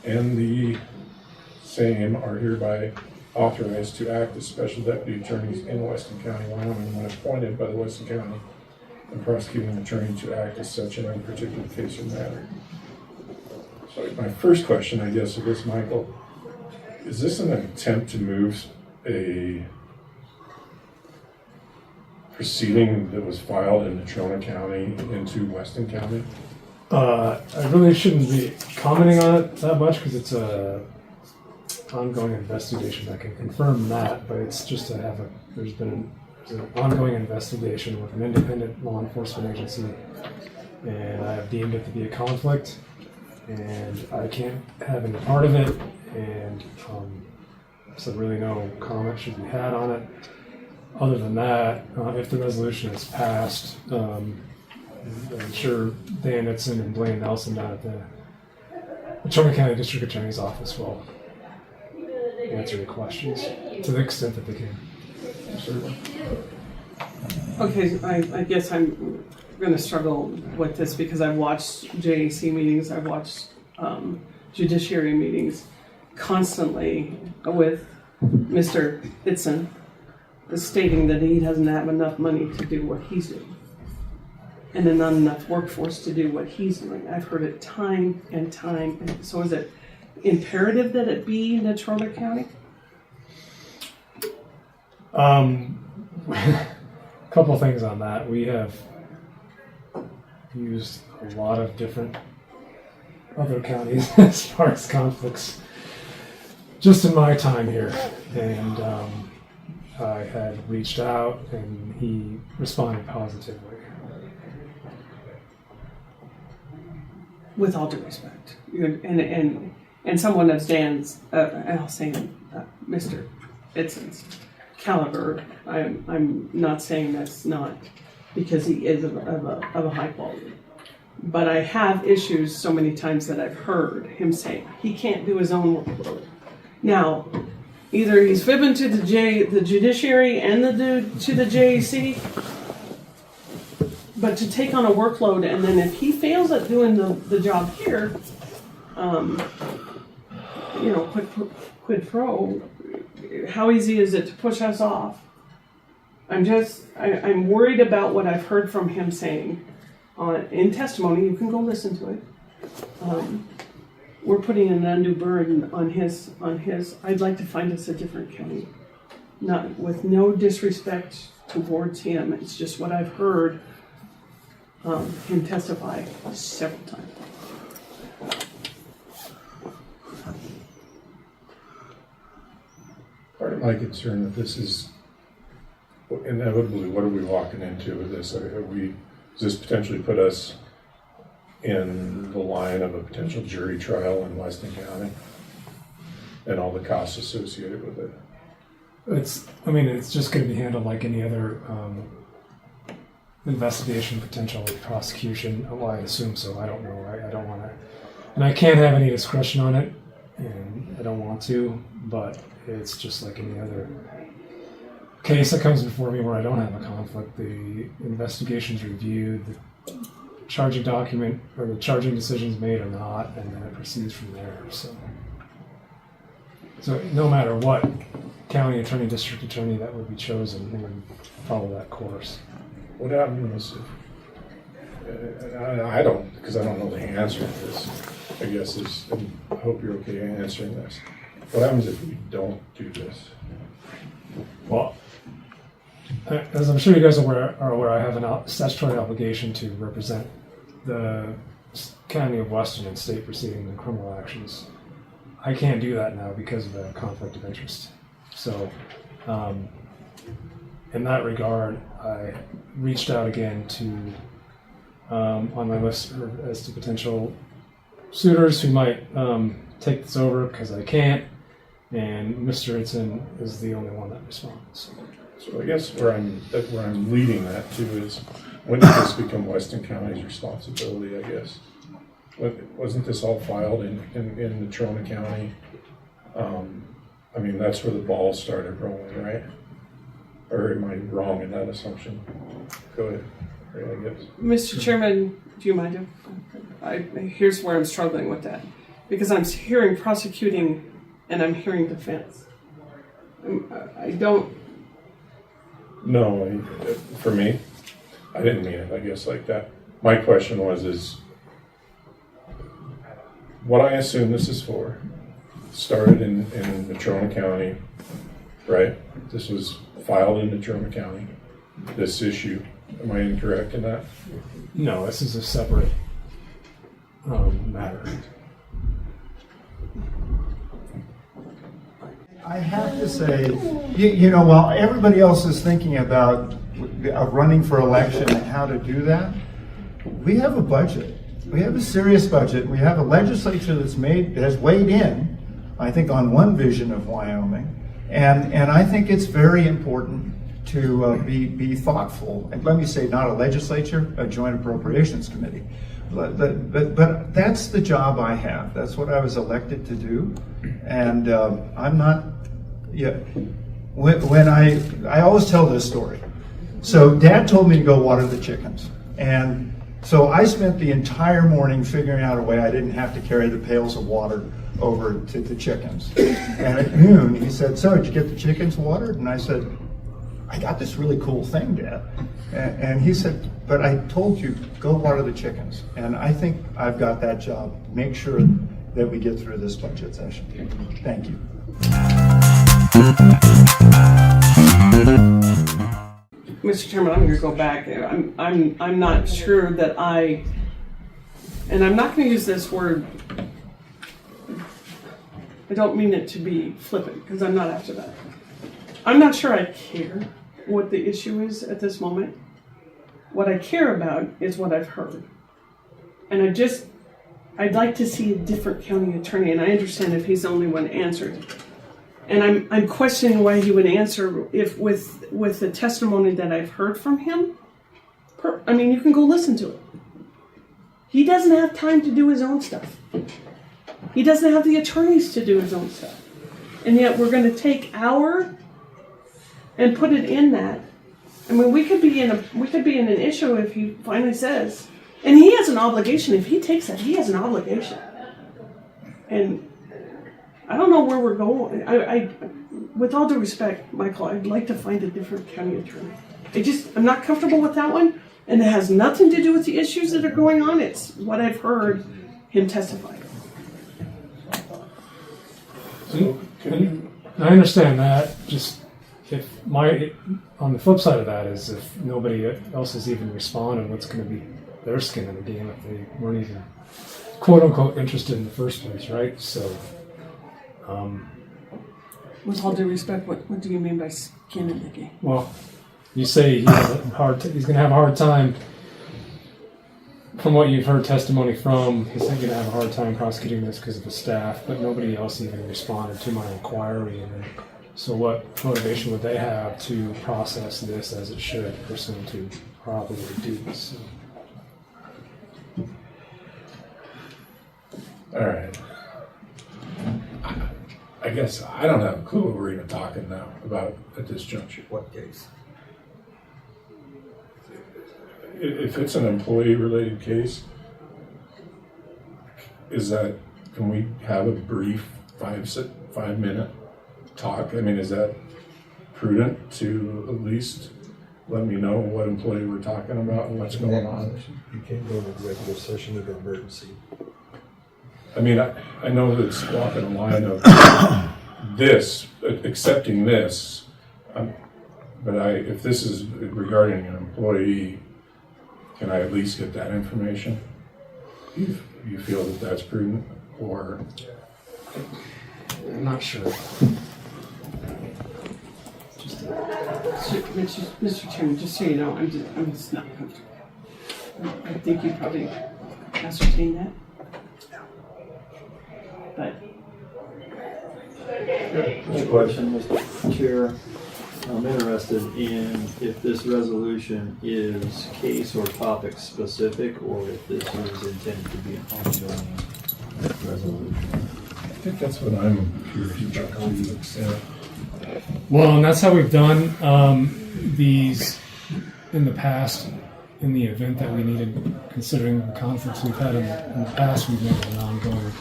and the same are hereby authorized to act as special deputy attorneys in Weston County, Wyoming, when appointed by the Weston County and prosecuting attorney to act as such in any particular case or matter. So my first question, I guess, of this, Michael, is this an attempt to move a proceeding that was filed in Trona County into Weston County? I really shouldn't be commenting on it that much because it's a ongoing investigation. I can confirm that, but it's just to have there's an ongoing investigation with an independent law enforcement agency, and I have deemed it to be a conflict, and I can't have any part of it, and so really no comment should be had on it. Other than that, if the resolution is passed, I'm sure Dan Nitzen and Blaine Nelson down at the Trona County District Attorney's Office will answer your questions to the extent that they can. Certainly. Okay, I guess I'm going to struggle with this because I've watched JAC meetings, I've watched judiciary meetings constantly with Mr. Nitzen stating that he doesn't have enough money to do what he's doing and then not enough workforce to do what he's doing. I've heard it time and time. And so is it imperative that it be in Trona County? A couple things on that. We have used a lot of different other counties as far as conflicts just in my time here, and I had reached out and he responded positively. With all due respect, and someone of Dan's, I'll say Mr. Nitzen's caliber, I'm not saying that's not because he is of a high quality, but I have issues so many times that I've heard him say he can't do his own workload. Now, either he's fibbing to the judiciary and to the JAC. But to take on a workload, and then if he fails at doing the job here, quid pro, how easy is it to push us off? I'm worried about what I've heard from him saying in testimony. You can go listen to it. We're putting an undue burden on his. I'd like to find us a different county, not with no disrespect towards him. It's just what I've heard. Him testify several times. Part of my concern with this is inevitably, what are we walking into with this? Does this potentially put us in the line of a potential jury trial in Weston County and all the costs associated with it? It's just going to be handled like any other investigation, potential prosecution. Well, I assume so. I don't know. I don't want to, and I can't have any discretion on it, and I don't want to. But it's just like any other case that comes before me where I don't have a conflict. The investigation's reviewed, the charging document or the charging decision's made or not, and then it proceeds from there. So no matter what county attorney, district attorney that would be chosen, we would follow that course. What happens if, I don't, because I don't know the answer to this, I guess and I hope you're okay answering this. What happens if we don't do this? Well, as I'm sure you guys are aware, I have a statutory obligation to represent the County of Weston in state proceedings and criminal actions. I can't do that now because of the conflict of interest. So, in that regard, I reached out again to, on my list as to potential suitors who might take this over because I can't, and Mr. Nitzen is the only one that responds. So I guess where I'm leading that to is, when does this become Weston County's responsibility, I guess? Wasn't this all filed in Natrona County? I mean, that's where the ball started rolling, right? Or am I wrong in that assumption? Go ahead, I guess. Mr. Chairman, do you mind? Here's where I'm struggling with that. Because I'm hearing prosecuting and I'm hearing defense. I don't... No, for me, I didn't mean it, I guess, like that. My question is what I assume this is for, started in Natrona County, right? This was filed in Natrona County, this issue. Am I incorrect in that? No, this is a separate matter. I have to say, you know, while everybody else is thinking about running for election and how to do that, we have a budget. We have a serious budget. We have a legislature that has weighed in, I think, on one vision of Wyoming, and I think it's very important to be thoughtful. And let me say, not a legislature, a joint appropriations committee. But that's the job I have. That's what I was elected to do, and I'm not. Yeah, when I always tell this story. So Dad told me to go water the chickens, and so I spent the entire morning figuring out a way I didn't have to carry the pails of water over to the chickens. And at noon, he said, "So, did you get the chickens watered?" And I said, "I got this really cool thing, Dad." And he said, "But I told you, go water the chickens." And I think I've got that job. Make sure that we get through this budget session. Thank you. Mr. Chairman, I'm going to go back. I'm not sure that and I'm not going to use this word. I don't mean it to be flippant, because I'm not after that. I'm not sure I care what the issue is at this moment. What I care about is what I've heard. And I'd like to see a different county attorney, and I understand if he's the only one answered. And I'm questioning why he would answer if with the testimony that I've heard from him. I mean, you can go listen to it. He doesn't have time to do his own stuff. He doesn't have the attorneys to do his own stuff. And yet we're going to take and put it in that. I mean, we could be in an issue if he finally says, and he has an obligation. If he takes that, he has an obligation. And I don't know where we're going. I with all due respect, Michael, I'd like to find a different county attorney. I'm not comfortable with that one, and it has nothing to do with the issues that are going on. It's what I've heard him testify. I understand that. Just on the flip side of that is if nobody else has even responded, what's going to be their skin in the game if they weren't even quote unquote interested in the first place, right? So. With all due respect, what do you mean by skin in the game? Well, you say he's going to have a hard time. From what you've heard testimony from, he's going to have a hard time prosecuting this because of the staff, but nobody else even responded to my inquiry. And so what motivation would they have to process this as it should pursuant to properly do this? All right. I guess I don't have a clue what we're even talking now about at this juncture. What case? If it's an employee-related case, can we have a brief 5-minute talk? I mean, is that prudent to at least let me know what employee we're talking about and what's going on? You can't go into executive session with an emergency. I mean, I know that it's walking a line of accepting this, but if this is regarding an employee, can I at least get that information? You feel that that's prudent, or? I'm not sure. Mr. Chairman, just so you know, I'm just not comfortable. I think you probably ascertained that. But Good question, Mr. Chair. I'm interested in if this resolution is case or topic specific, or if this is intended to be an ongoing resolution. I think that's what I'm curious about conflicts. Well, and that's how we've done these in the past. In the event that we needed, considering the conflicts we've had in the past, we've made an ongoing,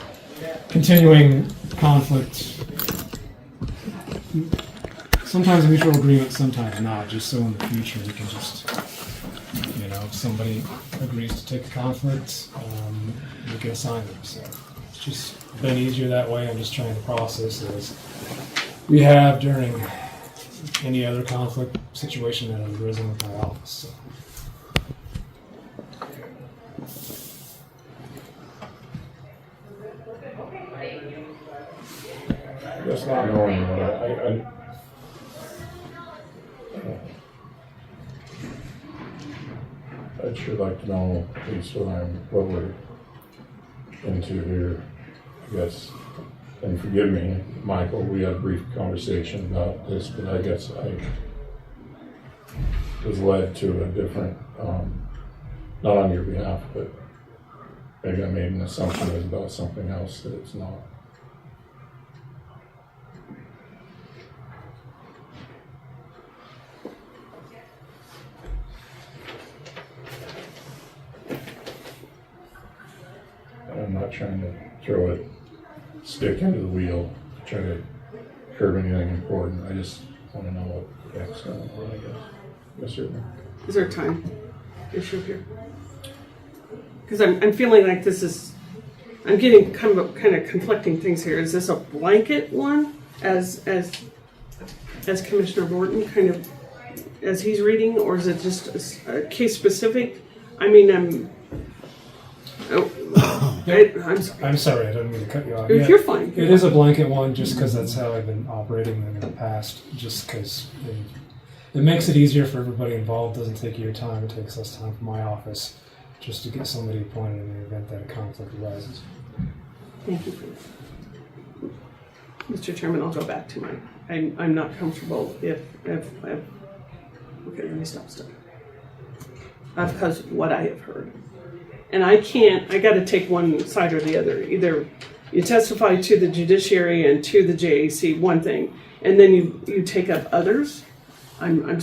continuing conflict. Sometimes mutual agreement, sometimes not, just so in the future we can just, if somebody agrees to take a conflict, we can assign them. So it's just been easier that way. I'm just trying to process it as we have during any other conflict situation that has arisen with my office. So. Just not knowing what I'd sure like to know at least what we're into here, I guess. And forgive me, Michael, we had a brief conversation about this, but I guess I was led to a different, not on your behalf, but maybe I made an assumption it was about something else that it's not. I'm not trying to throw a stick into the wheel, try to curb anything important. I just want to know what the heck's going on, I guess. Yes, sir. Is there a time issue here? Because I'm feeling like I'm getting kind of conflicting things here. Is this a blanket one, as Commissioner Morton kind of, as he's reading, or is it just a case specific? I mean, I'm sorry, I didn't mean to cut you off. You're fine. It is a blanket one, just because that's how I've been operating in the past. Just because it makes it easier for everybody involved. Doesn't take your time. It takes less time from my office, just to get somebody appointed in the event that a conflict arises. Thank you for that. Mr. Chairman, I'll go back to I'm not comfortable if okay, let me stop. Because what I have heard. And I got to take one side or the other. Either you testify to the judiciary and to the JAC, one thing, and then you take up others. Can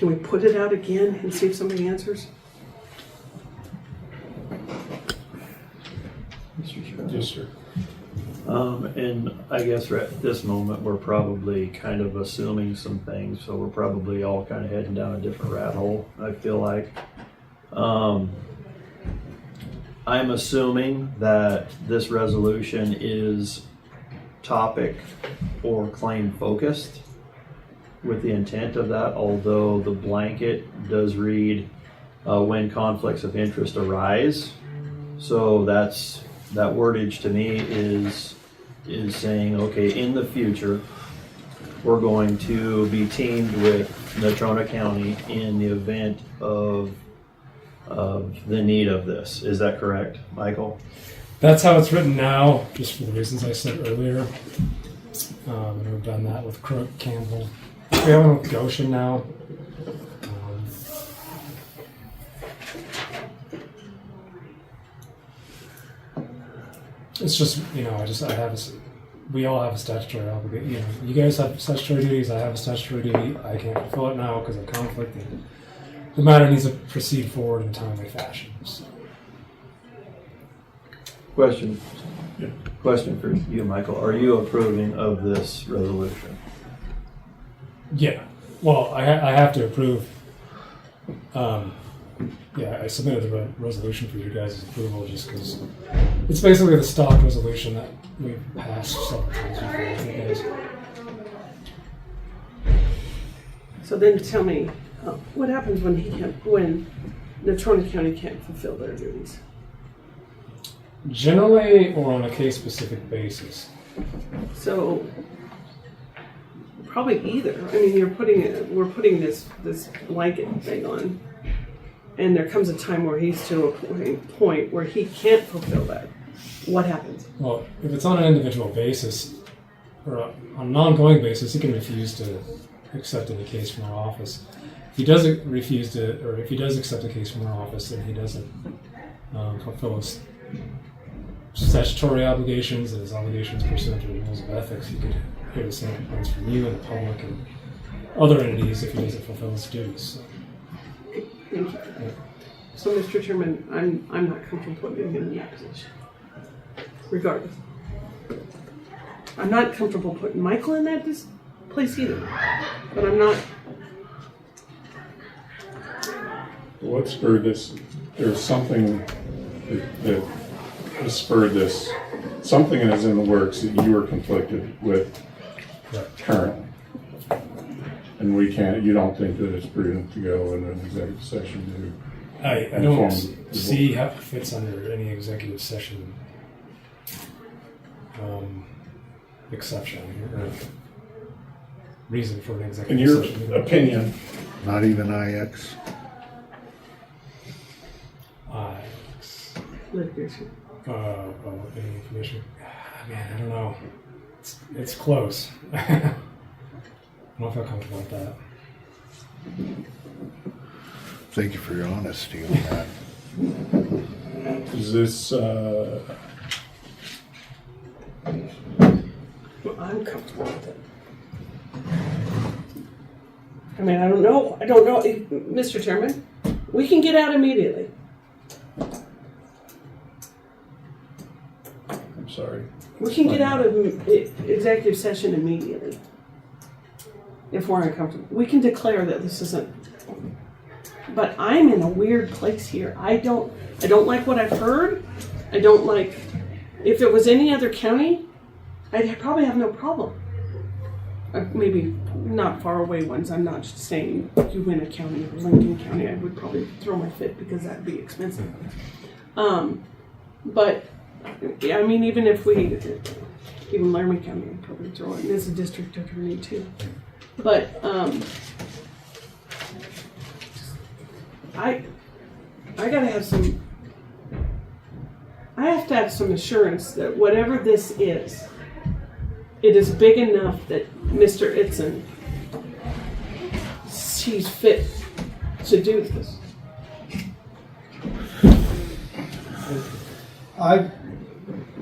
we put it out again and see if somebody answers? Yes, sir. And I guess at this moment, we're probably kind of assuming some things, so we're probably all kind of heading down a different rat hole, I feel like. I'm assuming that this resolution is topic or claim focused with the intent of that, although the blanket does read when conflicts of interest arise. So that wordage to me is saying, okay, in the future, we're going to be teamed with Natrona County in the event of the need of this. Is that correct, Michael? That's how it's written now, just for the reasons I said earlier. And we've done that with Crook, Campbell. We have one with Goshen now. It's just, we all have a statutory obligation. You guys have statutory duties, I have a statutory duty. I can't fulfill it now because of conflict. And the matter needs to proceed forward in a timely fashion. So. Question for you, Michael. Are you approving of this resolution? Yeah. Well, I have to approve. I submitted the resolution for your guys' approval just because it's basically the stock resolution that we've passed several times before. You guys. So then tell me, what happens when Natrona County can't fulfill their duties? Generally, or on a case-specific basis. So probably either. I mean, we're putting this blanket thing on, and there comes a time where he's to a point where he can't fulfill that. What happens? Well, if it's on an individual basis or on an ongoing basis, he can refuse to accepting a case from our office. If he doesn't refuse to, or if he does accept a case from our office and he doesn't fulfill his statutory obligations and his obligations pursuant to the rules of ethics, he could hear the same complaints from you and the public and other entities if he doesn't fulfill his duties. So. Thank you. So, Mr. Chairman, I'm not comfortable putting him in that position. Regardless. I'm not comfortable putting Michael in that place either. But I'm not. What spurred this? There's something that has spurred this. Something is in the works that you are conflicted with currently. And we can't, you don't think that it's prudent to go in an executive session to I inform don't see how it fits under any executive session exception or reason for an in executive your session. opinion. Not even IX. Litigation. Any information? Man, I don't know. It's close. I don't feel comfortable with that. Thank you for your honesty on that. Is this, I'm comfortable with it. I mean, I don't know. Mr. Chairman, we can get out immediately. I'm sorry. We can get out of executive session immediately. If we're uncomfortable. We can declare that this isn't. But I'm in a weird place here. I don't like what I've heard. I don't like, if it was any other county, I'd probably have no problem. Maybe not far away ones. I'm not just saying Uinta County or Lincoln County. I would probably throw my fit because that'd be expensive. But I mean, even Laramie County, I'd probably throw it as a district attorney too. But I gotta have some. I have to have some assurance that whatever this is, it is big enough that Mr. Itzen sees fit to do this.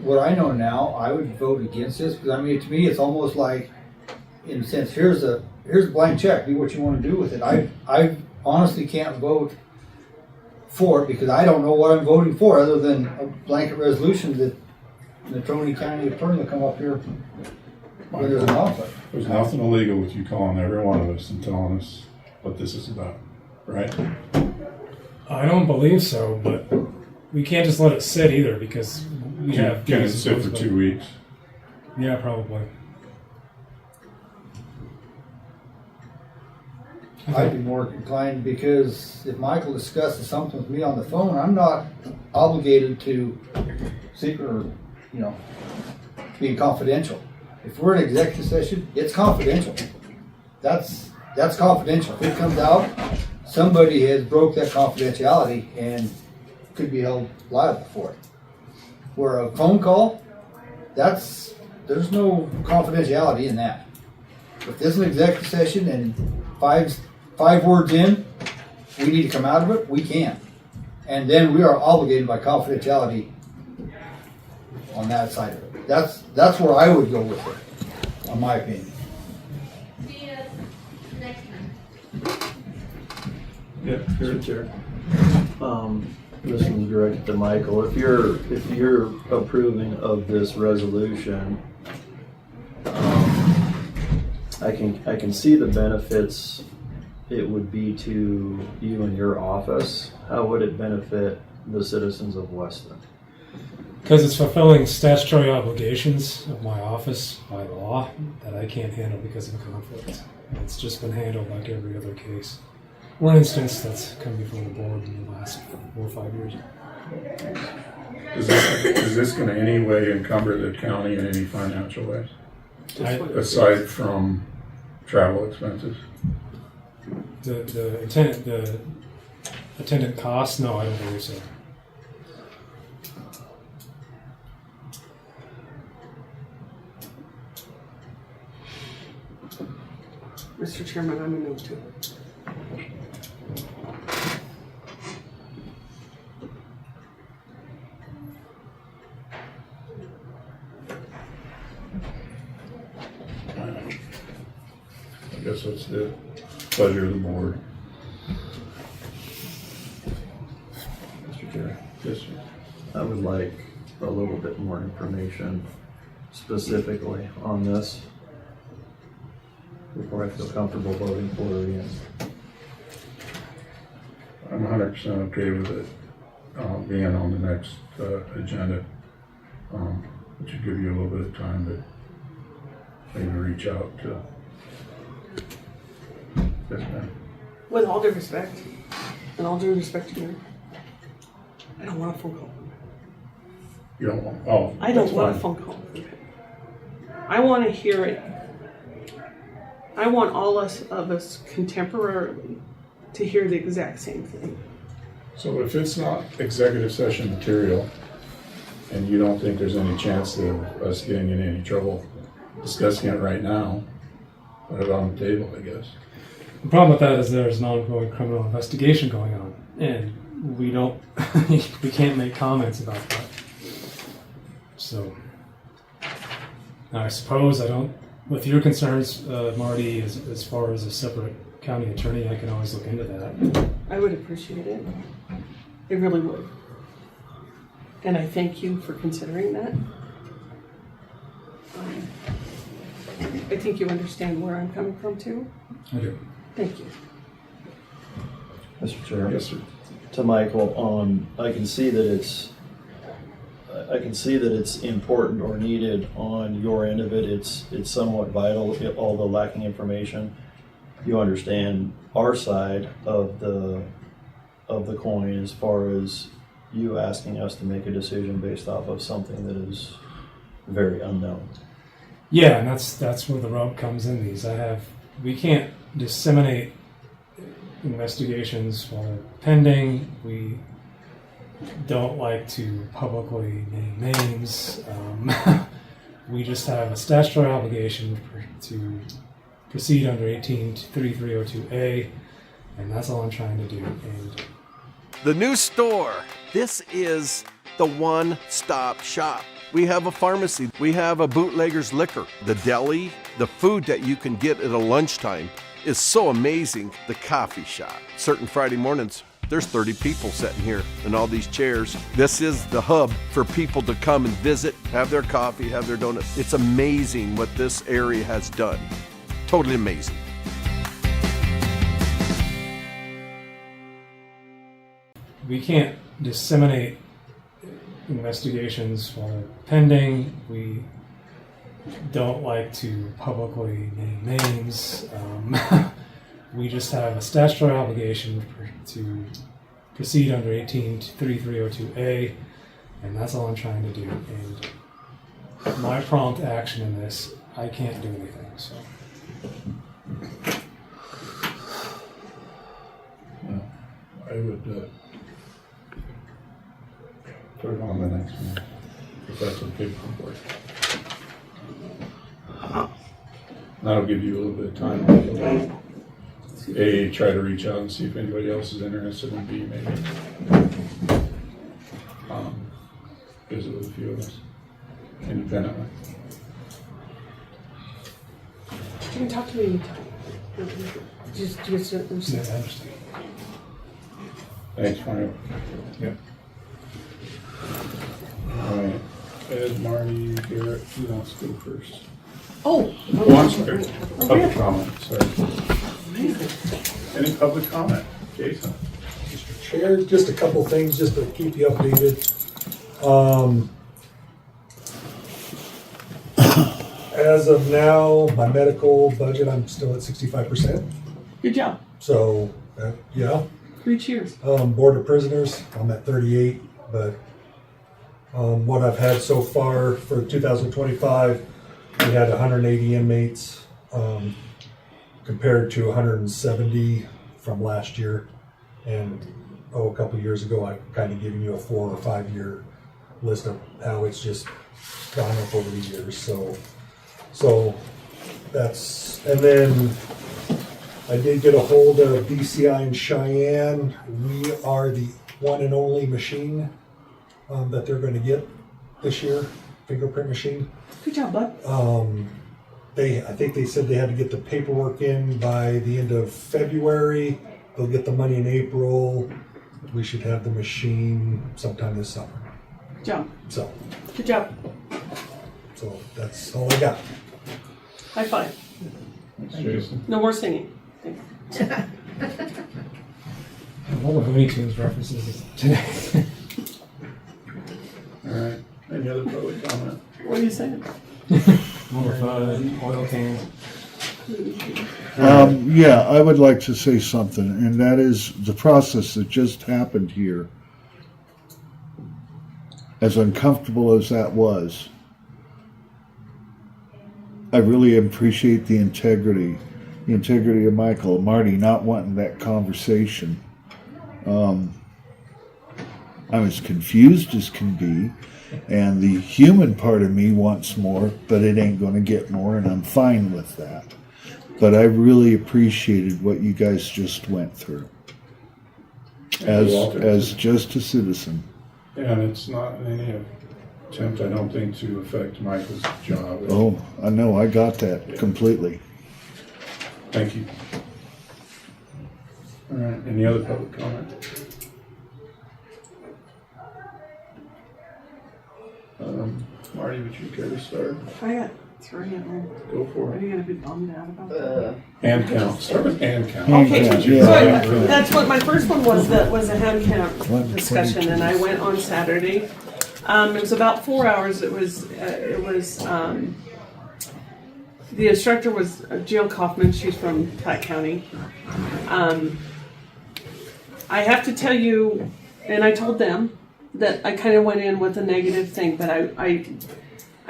What I know now, I would vote against this because I mean, to me, it's almost like, in a sense, here's a blank check. Do what you want to do with it. I honestly can't vote for it because I don't know what I'm voting for other than a blanket resolution that the Tony County Attorney will come up here when there's an conflict. There's nothing illegal with you calling every one of us and telling us what this is about, right? I don't believe so, but we can't just let it sit either because we have. Can it sit for 2 weeks? Yeah, probably. I'd be more inclined because if Michael discusses something with me on the phone, I'm not obligated to secret or, being confidential. If we're in executive session, it's confidential. That's confidential. If it comes out, somebody has broke that confidentiality and could be held liable for it. Where a phone call, there's no confidentiality in that. If this is an executive session and five words in, we need to come out of it, we can. And then we are obligated by confidentiality on that side of it. That's where I would go with it, in my opinion. Yeah, Mr. Chair. This one's directed to Michael. If you're approving of this resolution, I can see the benefits it would be to you and your office. How would it benefit the citizens of Weston? Because it's fulfilling statutory obligations of my office by law that I can't handle because of a conflict. It's just been handled like every other case. One instance that's come before the board in the last 4 or 5 years. Is this going to any way encumber the county in any financial way? Aside from travel expenses? The attendant costs? No, I don't believe so. Mr. Chairman, I'm a no too. I guess that's the pleasure of the board. Mr. Chair, Yes, sir. I would like a little bit more information specifically on this before I feel comfortable voting for it again. I'm 100% okay with it being on the next agenda. Which would give you a little bit of time to maybe reach out to. Yes, ma'am. With all due respect, and all due respect to you, I don't want a phone call. You don't want, oh. I don't that's want a fine. phone call. I want to hear it. I want all of us contemporarily to hear the exact same thing. So if it's not executive session material, and you don't think there's any chance of us getting in any trouble discussing it right now, put it on the table, I guess. The problem with that is there's an ongoing criminal investigation going on, and we don't, we can't make comments about that. So, now I suppose I don't, with your concerns, Marty, as far as a separate county attorney, I can always look into that. I would appreciate it. I really would. And I thank you for considering that. I think you understand where I'm coming from too. I do. Thank you. Mr. Chair. Yes, sir. To Michael, I can see that it's important or needed on your end of it. It's somewhat vital, although lacking information. You understand our side of the coin as far as you asking us to make a decision based off of something that is very unknown. Yeah, and that's where the rub comes in these. We can't disseminate investigations while they're pending. We don't like to publicly name names. We just have a statutory obligation to proceed under 18-3302A, and that's all I'm trying to do. And the new store. This is the one-stop shop. We have a pharmacy. We have a bootlegger's liquor. The deli, the food that you can get at a lunchtime is so amazing. The coffee shop. Certain Friday mornings, there's 30 people sitting here in all these chairs. This is the hub for people to come and visit, have their coffee, have their donuts. It's amazing what this area has done. Totally amazing. we can't disseminate investigations while they're pending. We don't like to publicly name names. We just have a statutory obligation to proceed under 18-3302A, and that's all I'm trying to do. And my prompt action in this, I can't do anything. So. Well, I would put it on the next one, if that's okay for the board. That'll give you a little bit of time. A, try to reach out and see if anybody else is interested, and B, maybe visit with a few of us independently. You can talk to me anytime. Just Yeah, I understand. Thanks, Mario. Yep. All right, Ed, Marty, Garrett, who wants to go first? Oh, I'm sorry. Public comment, sorry. Any public comment? Jason? Mr. Chair, just a couple things just to keep you updated. As of now, my medical budget, I'm still at 65%. good job. So, yeah. 3 cheers. Board of Prisoners, I'm at 38, but what I've had so far for 2025, we had 180 inmates compared to 170 from last year. And a couple years ago, I kind of given you a 4 or 5 year list of how it's just gone up over the years. So that's, and then I did get a hold of DCI in Cheyenne. We are the one and only machine that they're going to get this year, fingerprint machine. Good job, bud. I think they said they had to get the paperwork in by the end of February. They'll get the money in April. We should have the machine sometime this summer. Good job. So that's all I got. High five. Thanks, Jason. No more singing. All the Looney Tunes references today. All right. Any other public comment? What are you saying? More fun, oil cans. Yeah, I would like to say something, and that is the process that just happened here. As uncomfortable as that was, I really appreciate the integrity of Michael and Marty not wanting that conversation. I'm as confused as can be, and the human part of me wants more, but it ain't going to get more, and I'm fine with that. But I really appreciated what you guys just went through as just a citizen. And it's not any attempt, I don't think, to affect Michael's job. Oh, I know, I got that completely. Thank you. All right, any other public comment? Marty, would you care to start? I got 3 at home. Go for Are it. you gonna be bummed out about that? Hand count. Start with hand count. Okay, count, so yeah. that's what my first one was. That was a hand count discussion, and I went on Saturday. It was about 4 hours. It was the instructor was Jill Kaufman. She's from Platte County. I have to tell you, and I told them that I kind of went in with a negative thing, but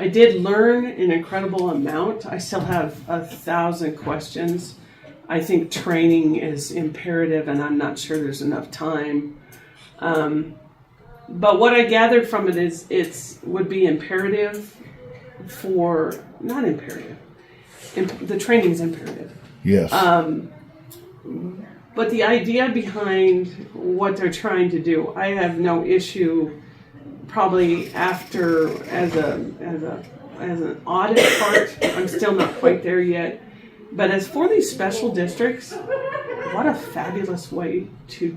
I did learn an incredible amount. I still have 1,000 questions. I think training is imperative, and I'm not sure there's enough time. But what I gathered from it is would be imperative for, not imperative, the training is imperative. Yes. But the idea behind what they're trying to do, I have no issue. Probably after as an audit part, I'm still not quite there yet. But as for these special districts, what a fabulous way to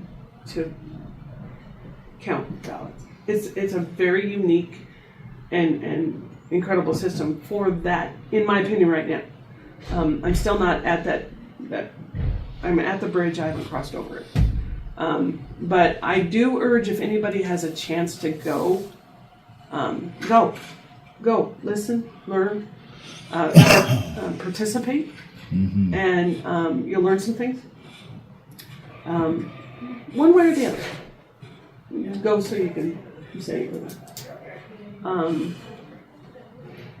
count ballots. It's a very unique and incredible system for that, in my opinion, right now. I'm still not at that. I'm at the bridge. I haven't crossed over it. But I do urge, if anybody has a chance to go, go, listen, learn, participate, and you'll learn some things. One way or the other. You go so you can say it.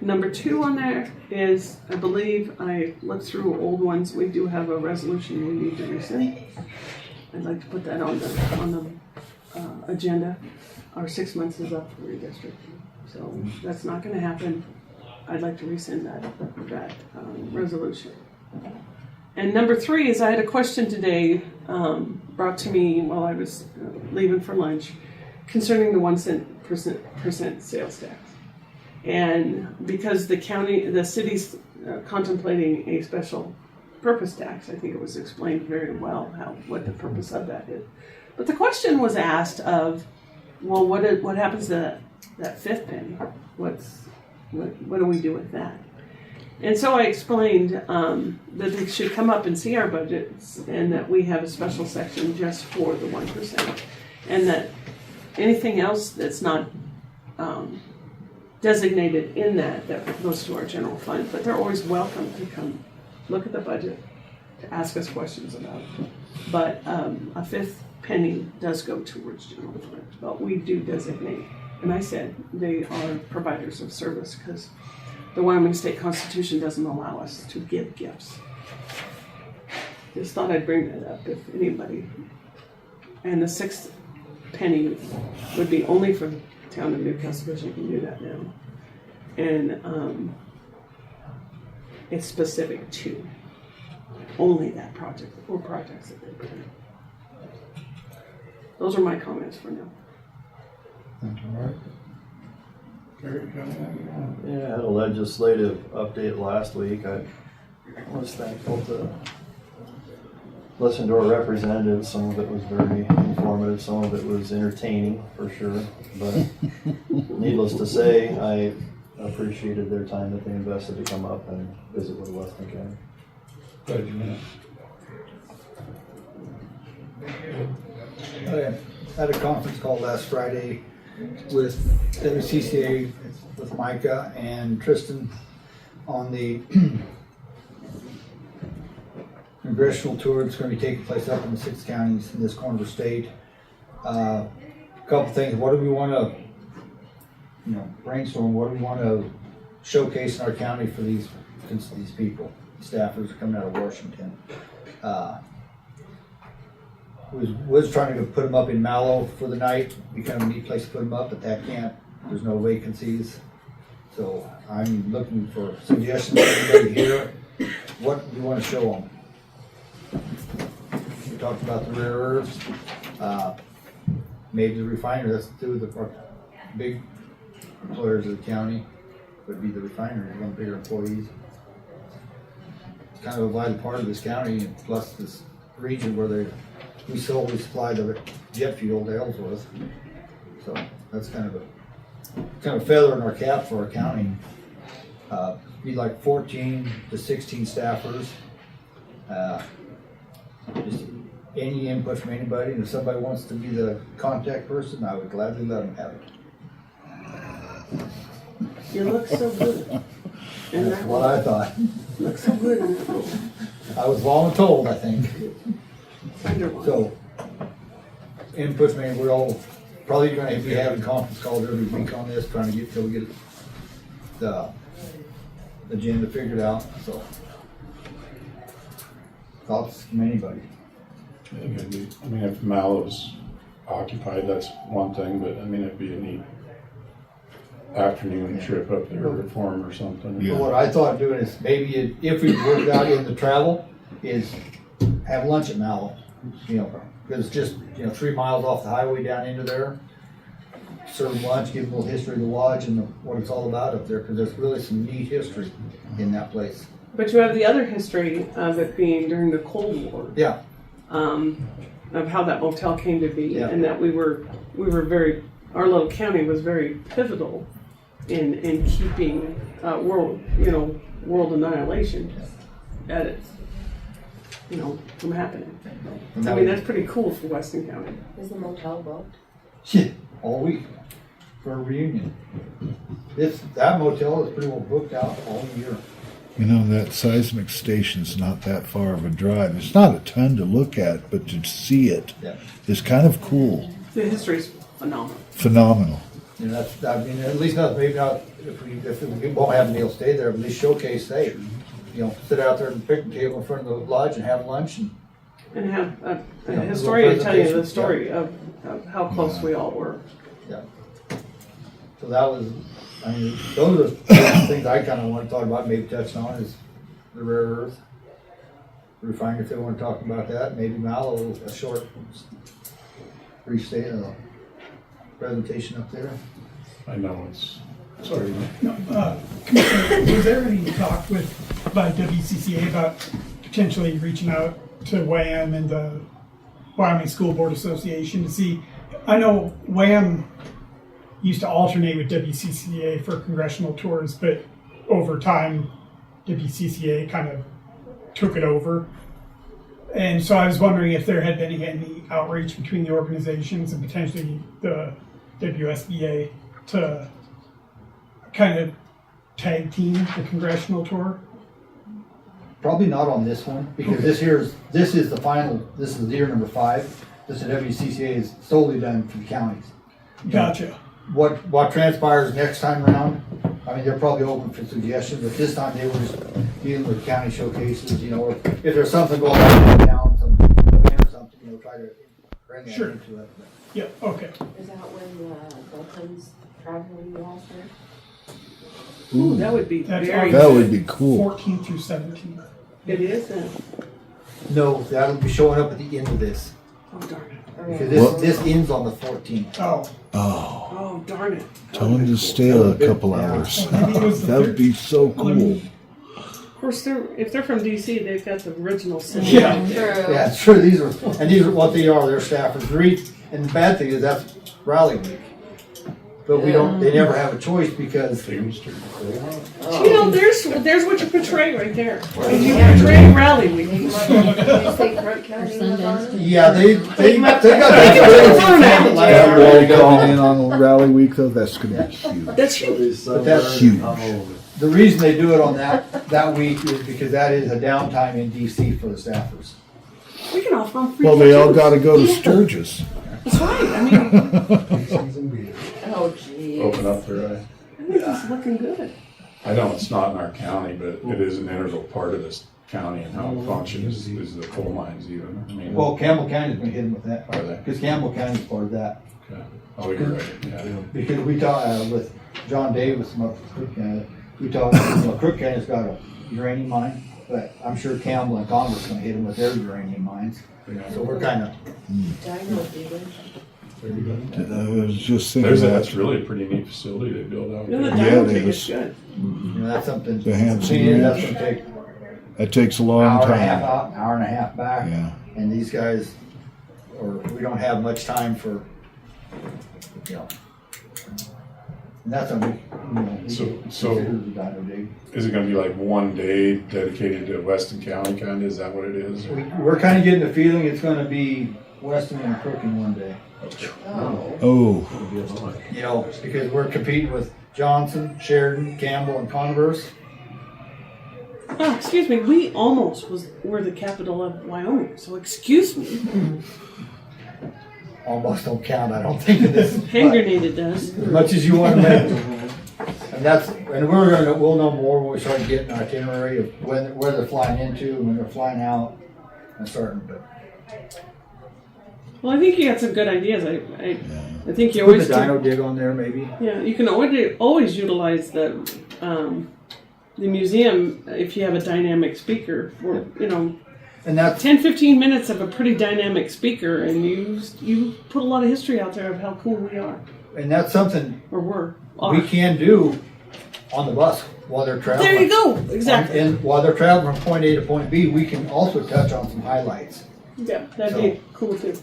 Number 2 on there is, I believe I looked through old ones. We do have a resolution we need to rescind. I'd like to put that on the agenda. Our 6 months is up for redistricting, so that's not going to happen. I'd like to rescind that resolution. And number 3 is, I had a question today brought to me while I was leaving for lunch concerning the 1% sales tax. And because the city's contemplating a special purpose tax, I think it was explained very well what the purpose of that is. But the question was asked of, well, what happens to that 5th penny? What do we do with that? And so I explained that they should come up and see our budgets, and that we have a special section just for the 1%, and that anything else that's not designated in that goes to our general fund. But they're always welcome to come look at the budget, to ask us questions about it. But a 5th penny does go towards general fund, but we do designate. And I said they are providers of service, because the Wyoming State Constitution doesn't allow us to give gifts. Just thought I'd bring that up if anybody. And the 6th penny would be only for the town of Newcastle, because you can do that now. And it's specific to only that project or projects that they've done. Those are my comments for now. Yeah, I had a legislative update last week. I was thankful to listen to our representatives. Some of it was very informative, some of it was entertaining for sure. But needless to say, I appreciated their time that they invested to come up and visit with Weston County. Glad you met. I had a conference call last Friday with WCCA, with Micah and Tristan on the congressional tour that's going to be taking place up in the 6 counties in this corner of the state. A couple things. What do we want to, brainstorm? What do we want to showcase in our county for these people, staffers coming out of Washington? Was trying to put them up in Mallow for the night. Be kind of a neat place to put them up, but that can't. There's no vacancies. So I'm looking for suggestions from everybody here. What do you want to show them? We talked about the rare earths. Maybe the refinery. That's two of the big employers of the county. Would be the refinery. One of the bigger employees. It's kind of a vital part of this county, and plus this region where we solely supply the jet fuel to Ellsworth. So that's kind of a feather in our cap for our county. Be like 14 to 16 staffers. Just any input from anybody, and if somebody wants to be the contact person, I would gladly let them have it. You look so good. That's what I thought. You look so good in that role. I was voluntold, I think. So, input, man, we're all probably going to be having conference calls every week on this, trying to get till we get the agenda figured out. So, thoughts from anybody? If Mallow's occupied, that's one thing, but it'd be a neat afternoon trip up there to Reform or something. Yeah. What I thought doing is maybe if we worked out in the travel, is have lunch at Mallow. Because it's just 3 miles off the highway down into there. Serve lunch, give them a little history of the lodge and what it's all about up there, because there's really some neat history in that place. But you have the other history of it being during the Cold War. Yeah. Of how that motel came to be, Yeah. and that we were very, our little county was very pivotal in keeping world annihilation at its, from happening. That's pretty cool for Weston County. Is the motel booked? Yeah, all week for a reunion. That motel is pretty well booked out all year. That seismic station's not that far of a drive. It's not a ton to look at, but to see it is kind of cool. The history's phenomenal. Phenomenal. At least not, maybe not, if we won't have Neil stay there, but at least showcase, sit out there at the picnic table in front of the lodge and have lunch and have a historian tell you the story of how close we all were. Yeah. So that was, those are the things I kind of want to talk about, maybe touch on, is the rare earth. Refinery, if they want to talk about that, maybe Mallow, a short, brief presentation up there. I know it's, sorry. Commissioner, was there any talk by WCCA about potentially reaching out to WAM and the Wyoming School Board Association to see? I know WAM used to alternate with WCCA for congressional tours, but over time, WCCA kind of took it over. And so I was wondering if there had been any outreach between the organizations and potentially the WSBA to kind of tag team the congressional tour. Probably not on this one, because this is the final, this is year number 5. This is WCCA is solely done for the counties. Gotcha. What transpires next time around, they're probably open for suggestions, but this time they were just dealing with county showcases, or if there's something going on in town, some event or something, try to bring that into it. Yeah, okay. Is that when the Boltons travel in the All-Star? Ooh, that would be That's very that would be cool. 14th through 17th. It is then. No, that'll be showing up at the end of this. Oh, darn it. Because this ends on the 14th. Oh, Oh, Oh, darn it. tell him to stay a couple hours. That would be so cool. Of course, if they're from DC, they've got the original city. Yeah, True. yeah, it's true. These are what they are. They're staffers. And the bad thing is that's Rally Week. But they never have a choice because You know, there's what you portray right there. You portray Rally Week. Did you say Crook County was on it? yeah, they got Take that. That wall coming in on Rally Week though, that's gonna be huge. That's huge. But that's Huge. the reason they do it on that week is because that is a downtime in DC for the staffers. We can offer them free. Well, they all juice. gotta go to Sturgis. That's right. I mean, Season beer. Oh, geez. Open up their eyes. I think it's looking good. I know it's not in our county, but it is an integral part of this county and how it functions is the coal mines even. I mean, Well, Campbell County's been hit with that. Are they? Because Campbell County's part of that. okay. Oh, you're right, yeah. Because we talked with John Davis from Crook County. We talked, Crook County's got a uranium mine, but I'm sure Campbell and Congress gonna hit them with their uranium mines. So we're kind of. Dino dealers. I was just thinking That's really a pretty neat facility they built out You know, the there. Yeah, dino it thing is. is good. That's something. The Hanson See, that's Ranch. gonna take That takes a an long hour and a half time. out, hour and a half back. Yeah. And these guys, we don't have much time for, and that's a big, So is it gonna be like one day dedicated to Weston County kinda, is that what it is? We're kind of getting the feeling it's gonna be Weston and Crook in one day. Oh. Oh, Because we're competing with Johnson, Sheridan, Campbell, and Converse. Oh, excuse me. We almost were the capital of Wyoming. So excuse me. Almost don't count, I don't think of this. Hand grenade it does. As much as you want to make. And we'll know more when we start getting our itinerary of where they're flying into, when they're flying out, and starting. But Well, I think you got some good ideas. I think you put always the dyno dig on there, maybe. Yeah, you can always utilize the museum if you have a dynamic speaker. Or, And that's 10-15 minutes of a pretty dynamic speaker, and you put a lot of history out there of how cool we are something or were. we can do on the bus while they're traveling. There you go. Exactly. And while they're traveling from point A to point B, we can also touch on some highlights. Yeah, that'd be cool too.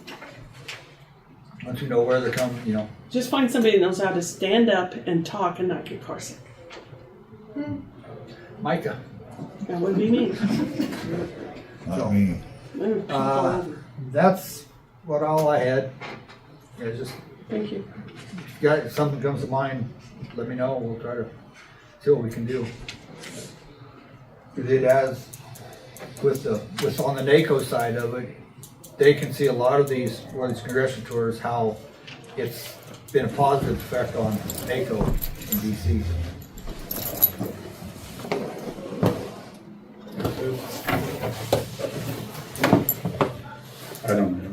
Once we know where they're coming, Just find somebody that knows how to stand up and talk and not get car sick. Micah. That would be me. not me. That's all I had. Yeah, just Thank you. if something comes to mind, let me know. We'll try to see what we can do. Because it has, with on the NACO side of it, they can see a lot of these congressional tours, how it's been a positive effect on NACO in DC. I don't know.